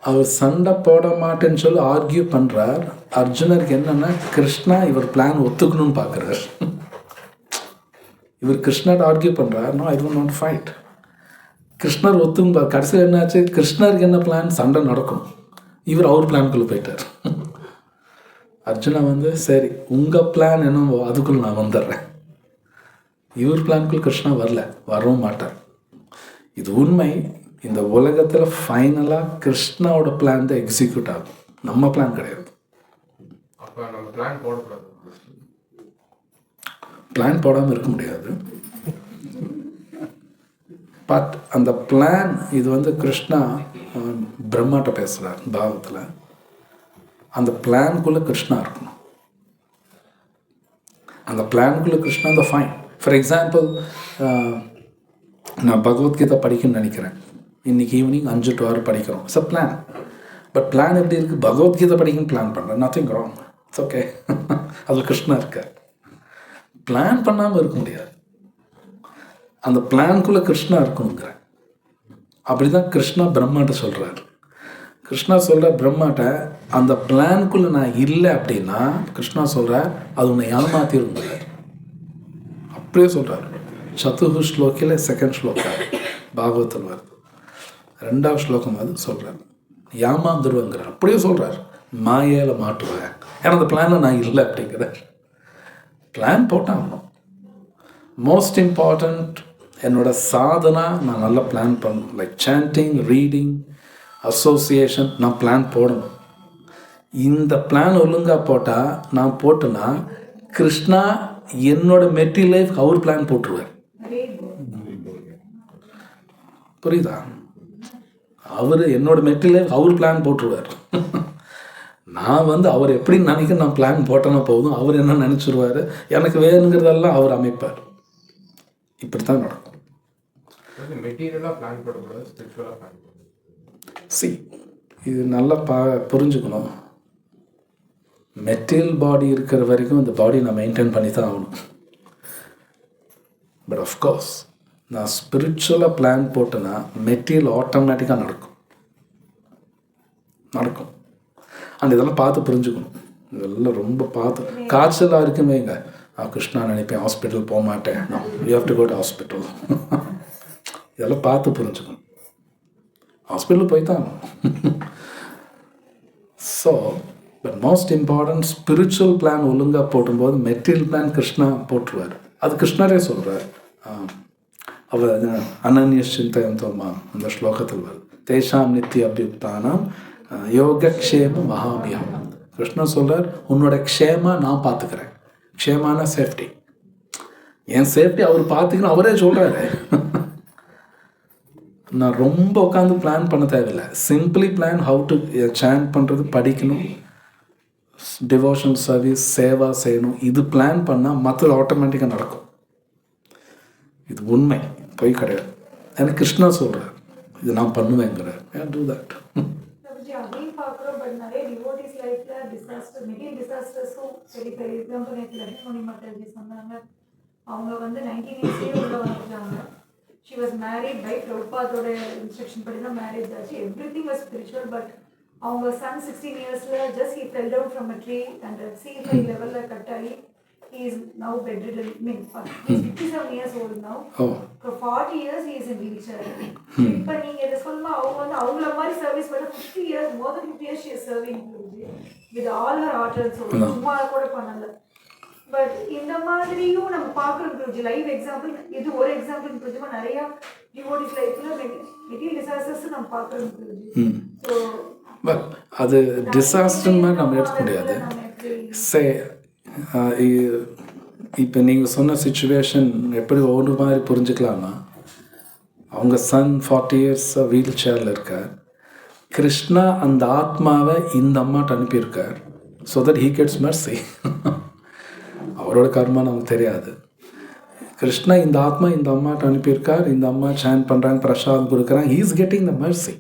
அவர் சண்டை போட மாட்டேன்னு சொல்லி ஆர்கியூ பண்ணுறார். அர்ஜுனருக்கு என்னன்னா, கிருஷ்ணா இவர் பிளான் ஒத்துக்கணும்னு பார்க்குறார். இவர் கிருஷ்ணர் ஆர்கியூ பண்ணுறார். No, I don't want to fight. கிருஷ்ணர் ஒத்துங்க. கடைசியில் என்னாச்சு, கிருஷ்ணருக்கு என்ன பிளான், சண்டை நடக்கும். இவர் அவர் பிளானுக்குள்ளே போயிட்டார். அர்ஜுனா சரி உங்கள் பிளான் என்னவோ அதுக்குள்ளே நான் வந்துடுறேன். இவர் பிளானுக்குள்ள கிருஷ்ணா வரவும் மாட்டார். இது உண்மை. இந்த உலகத்தில் ஃபைனலாக கிருஷ்ணாவோட பிளான் தான் எக்ஸிக்யூட் ஆகும், நம்ம பிளான் கிடையாது. பிளான் போடாமல் இருக்க முடியாது. பட் அந்த பிளான், இது வந்து கிருஷ்ணா பிரம்மாட்ட பேசுகிறார் பாகத்தில். அந்த பிளான்குள்ளே கிருஷ்ணா இருக்கணும். அந்த பிளான்குள்ளே கிருஷ்ணா அந்த ஃபைன். ஃபார் எக்ஸாம்பிள், நான் பகவத்கீதை படிக்கணும்னு நினைக்கிறேன். இன்றைக்கி ஈவினிங் 5 to 6 படிக்கிறோம். It's a plan. But plan எப்படி இருக்குது? பகவத்கீதை படிக்கணும்னு பிளான் பண்ணுறேன். Nothing wrong. It's okay. அதில் கிருஷ்ணா இருக்கார். பிளான் பண்ணாமல் இருக்க முடியாது. அந்த பிளான்குள்ளே கிருஷ்ணா இருக்கணுங்கிறேன். அப்படி தான் கிருஷ்ணா பிரம்மாட்ட சொல்கிறார். கிருஷ்ணா சொல்கிற பிரம்மாட்ட, அந்த பிளான்குள்ளே நான் இல்லை அப்படின்னா கிருஷ்ணா சொல்கிறார், அது உன்னை ஏமாத்திருந்தார். அப்படியே சொல்கிறார். சதுஹு ஸ்லோக்கில் 2nd ஸ்லோகா பாகவத்தில் வருது. 2வது ஸ்லோகம் அது சொல்கிறார். ஏமாந்துருவேங்கிறார். அப்படியே சொல்கிறார். மாயையில் மாட்டுவேன். ஏன்னா அந்த பிளானில் நான் இல்லை அப்படிங்கிறார். பிளான் போட்டாகணும். மோஸ்ட் இம்பார்ட்டண்ட், என்னோட சாதனா நான் நல்லா பிளான் பண்ணணும். லைக் சாண்டிங், ரீடிங், அசோசியேஷன், நான் பிளான் போடணும். இந்த பிளான் ஒழுங்காக போட்டால், நான் போட்டேன்னா கிருஷ்ணா என்னோட மெட்டீரியல் லைஃப் அவர் பிளான் போட்டுருவார். புரியுதா? அவர் என்னோட மெட்டீரியல் லைஃப் அவர் பிளான் போட்டுருவார். நான் வந்து அவர் எப்படி நினைக்க நான் பிளான் போட்டேன்னா போதும், அவர் என்ன நினச்சிருவார், எனக்கு வேணுங்கிறதெல்லாம் அவர் அமைப்பார். இப்படி தான் நடக்கும். மெட்டீரியலாக பிளான் பண்ணக்கூடாது, ஸ்பிரிச்சுவலாக பிளான் பண்ணணும். சி, இது நல்லா புரிஞ்சுக்கணும். மெட்டீரியல் பாடி இருக்கிற வரைக்கும் இந்த பாடி நான் மெயின்டைன் பண்ணி தான் ஆகணும். பட் ஆஃப்கோர்ஸ் நான் ஸ்பிரிச்சுவலாக பிளான் போட்டேன்னா மெட்டீரியல் ஆட்டோமேட்டிக்காக நடக்கும். அண்ட் இதெல்லாம் பார்த்து புரிஞ்சுக்கணும். இதெல்லாம் ரொம்ப பார்த்து. காய்ச்சலாக இருக்குமே, இங்கே கிருஷ்ணா நினைப்பேன், ஹாஸ்பிட்டல் போக மாட்டேன். You have to go to hospital. இதெல்லாம் பார்த்து புரிஞ்சுக்கணும். ஹாஸ்பிட்டல் போய் தான். So but most important, spiritual plan ஒழுங்காக போடும்போது மெட்டீரியல் பிளான் கிருஷ்ணா போட்டுருவார். அது கிருஷ்ணரே சொல்கிறார். அவர் அனன்ய சிந்தயந்தோமா அந்த ஸ்லோகத்தில் வருது. தேஷாம் நித்திய அபியுக்தானம் யோகக்ஷேம மகாமியம். கிருஷ்ணா சொல்கிறார், உன்னோட க்ஷேமா நான் பார்த்துக்கிறேன். க்ஷேமான சேஃப்டி, என் சேஃப்டி அவர் பார்த்துக்கணும். அவரே சொல்கிறாரு. நான் ரொம்ப உட்காந்து பிளான் பண்ண தேவையில்லை. Simply plan how to chant பண்ணுறது, படிக்கணும், டிவோஷன் சர்வீஸ், சேவா செய்யணும். இது பிளான் பண்ணால் மற்றது ஆட்டோமேட்டிக்காக நடக்கும். இது உண்மை, பொய் கிடையாது. எனக்கு கிருஷ்ணா சொல்கிறார், இது நான் பண்ணுவேங்கிறார். Do that. அதையும் பார்க்குறோம். பட் நிறைய டிவோட்டிஸ் லைஃப்ல டிசாஸ்டர், மெட்டீரியல் டிசாஸ்டர்ஸும் சரி. பெரிய எக்ஸாம்பிள் நேற்று லட்சுமணி மாதாஜி சொன்னாங்க. அவங்க வந்து 1980 உள்ள வந்துட்டாங்க. She was married by Prabhupada instruction படி தான் மேரேஜ் ஆச்சு. Everything was spiritual, but அவங்க son 16 yearsல just he fell down from a tree and C5 levelல கட் ஆகி he is now bedridden. He is 57 years old now. For 40 years he is in wheelchair. இப்போ நீங்க இதை சொல்லுமா, அவங்க வந்து அவங்கள மாதிரி சர்வீஸ் பண்ண 50 years, more than 50 years she is serving with all her heart and soul. சும்மா கூட பண்ணல. பட் இந்த மாதிரியும் நம்ம பார்க்குறோம். லைவ் எக்ஸாம்பிள் இது ஒரு எக்ஸாம்பிள். புரிஞ்சுமா, நிறைய டிவோட்டிஸ் லைஃப்ல மெட்டீரியல் டிசாஸ்டர்ஸ் நம்ம பார்க்குறோம். ஸோ பட் அது டிசாஸ்டர் மாதிரி நம்ம எடுக்க முடியாது. இப்போ நீங்கள் சொன்ன சுச்சுவேஷன் எப்படி ஒவ்வொரு மாதிரி புரிஞ்சுக்கலாம்னா, அவங்க சன் 40 years வீல் சேரில் இருக்கார். கிருஷ்ணா அந்த ஆத்மாவை இந்த அம்மாட்ட அனுப்பியிருக்கார். So that he gets mercy. அவரோட கர்மா நமக்கு தெரியாது. கிருஷ்ணா இந்த ஆத்மா இந்த அம்மாட்ட அனுப்பியிருக்கார். இந்த அம்மா சாண்ட் பண்ணுறாங்க, பிரசாதம் கொடுக்குறாங்க. He is getting the mercy.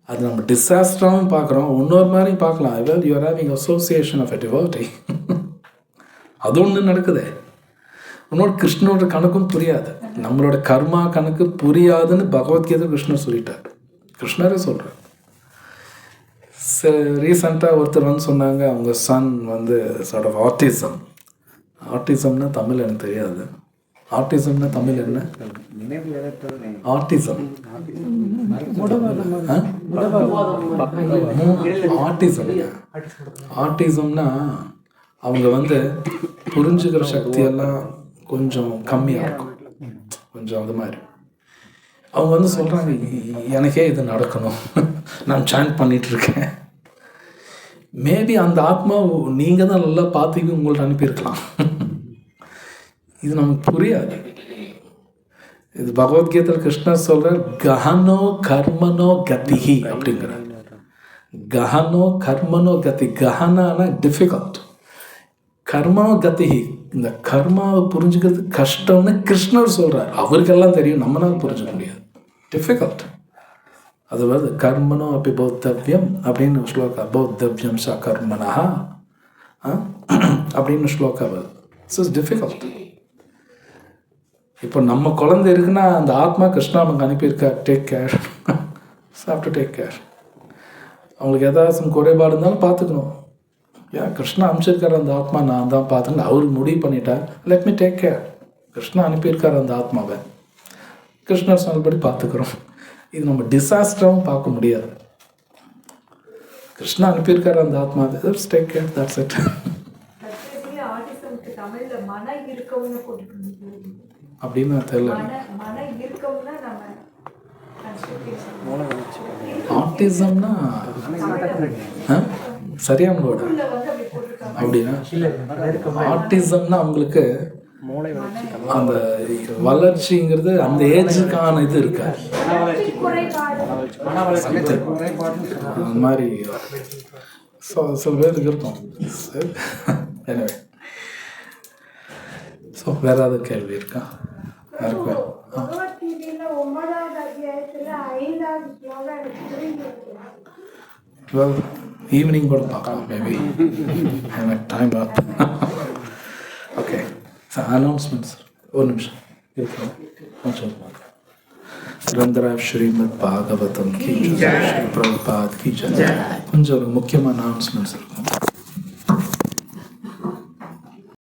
அது நம்ம டிசாஸ்டராகவும் பார்க்குறோம், இன்னொரு மாதிரியும் பார்க்கலாம். Well, you are having association of a devotee. அது ஒன்று நடக்குது. இன்னொரு கிருஷ்ணனோட கணக்கும் புரியாது. நம்மளோட கர்மா கணக்கு புரியாதுன்னு பகவத்கீதை கிருஷ்ணர் சொல்லிட்டார். கிருஷ்ணரே சொல்கிறார். ரீசெண்டாக ஒருத்தர் வந்து சொன்னாங்க, அவங்க சன் வந்து சார்ட் ஆஃப் ஆட்டிசம். ஆட்டிசம்னா தமிழ் எனக்கு தெரியாது. ஆட்டிசம்னா தமிழ் என்ன? ஆட்டிசம். ஆட்டிசம்னா அவங்க வந்து புரிஞ்சுக்கிற சக்தியெல்லாம் கொஞ்சம் கம்மியாக இருக்கும். கொஞ்சம் அது மாதிரி அவங்க வந்து சொல்கிறாங்க, எனக்கே இது நடக்கணும், நான் சாண்ட் பண்ணிகிட்ருக்கேன். மேபி அந்த ஆத்மா நீங்கள் தான் நல்லா பார்த்துக்கு உங்கள்ட்ட அனுப்பியிருக்கலாம். இது நமக்கு புரியாது. இது பகவத்கீதையில் கிருஷ்ணர் சொல்கிறார், கஹனோ கர்மனோ கதிஹி அப்படிங்கிறார். கஹனோ கர்மனோ கதி. கஹனான டிஃபிகல்ட், கர்மனோ கதிஹி இந்த கர்மாவை புரிஞ்சுக்கிறது கஷ்டம்னு கிருஷ்ணர் சொல்கிறார். அவருக்கெல்லாம் தெரியும், நம்மளால புரிஞ்சுக்க முடியாது, டிஃபிகல்ட். அது வருது, கர்மனோ அப்படி பௌத்தவ்யம் அப்படின்னு ஸ்லோகா, பௌத்தவ்யம் ச கர்மனா அப்படின்னு ஸ்லோகா வருது. It's difficult. இப்போ நம்ம குழந்தை இருக்குன்னா அந்த ஆத்மா கிருஷ்ணா நமக்கு அனுப்பியிருக்கா, டேக் கேர், சாப்பிட்டு டேக் கேர். அவங்களுக்கு ஏதாச்சும் குறைபாடு இருந்தாலும் பார்த்துக்கணும். ஏன் கிருஷ்ணா அனுப்பிச்சிருக்காரு அந்த ஆத்மா, நான் தான் பார்த்துக்கணும். அவர் முடிவு பண்ணிட்டார், let me take care. Krishna அனுப்பியிருக்காரு அந்த ஆத்மாவை, கிருஷ்ணர் சொன்னபடி பார்த்துக்கிறோம். இது நம்ம டிசாஸ்டராகவும் பார்க்க முடியாது. கிருஷ்ணா அனுப்பியிருக்காரு அந்த ஆத்மாவை, டேக் கேர், தட்ஸ் இட். ஆட்டிசம்க்கு தமிழ்ல மன இறுக்கம்னு போட்டுக்கணும் அப்படின்னு தெரியல. மன இறுக்கம்னா நம்ம ஆட்டிசம்னா சரியான வேர்டு அப்படின்னா, ஆட்டிசம்னா அவங்களுக்கு அந்த வளர்ச்சிங்கிறது அந்த ஏஜுக்கான இது இருக்கா, அந்த மாதிரி சில பேருக்கு இருக்கும். எனவே ஸோ வேற ஏதாவது கேள்வி இருக்கா யாருக்கும்? வெல், ஈவினிங் கூட பார்க்கலாம், மேபி டைம் அப். ஓகே, அனௌன்ஸ்மெண்ட்ஸ் ஒரு நிமிஷம் இருக்கிறோம். கொஞ்சம் ग्रंथराज श्रीमद् भागवतम की जय, श्री प्रभुपाद की जय. கொஞ்சம் முக்கியமான அனௌன்ஸ்மெண்ட்ஸ் இருக்கும்.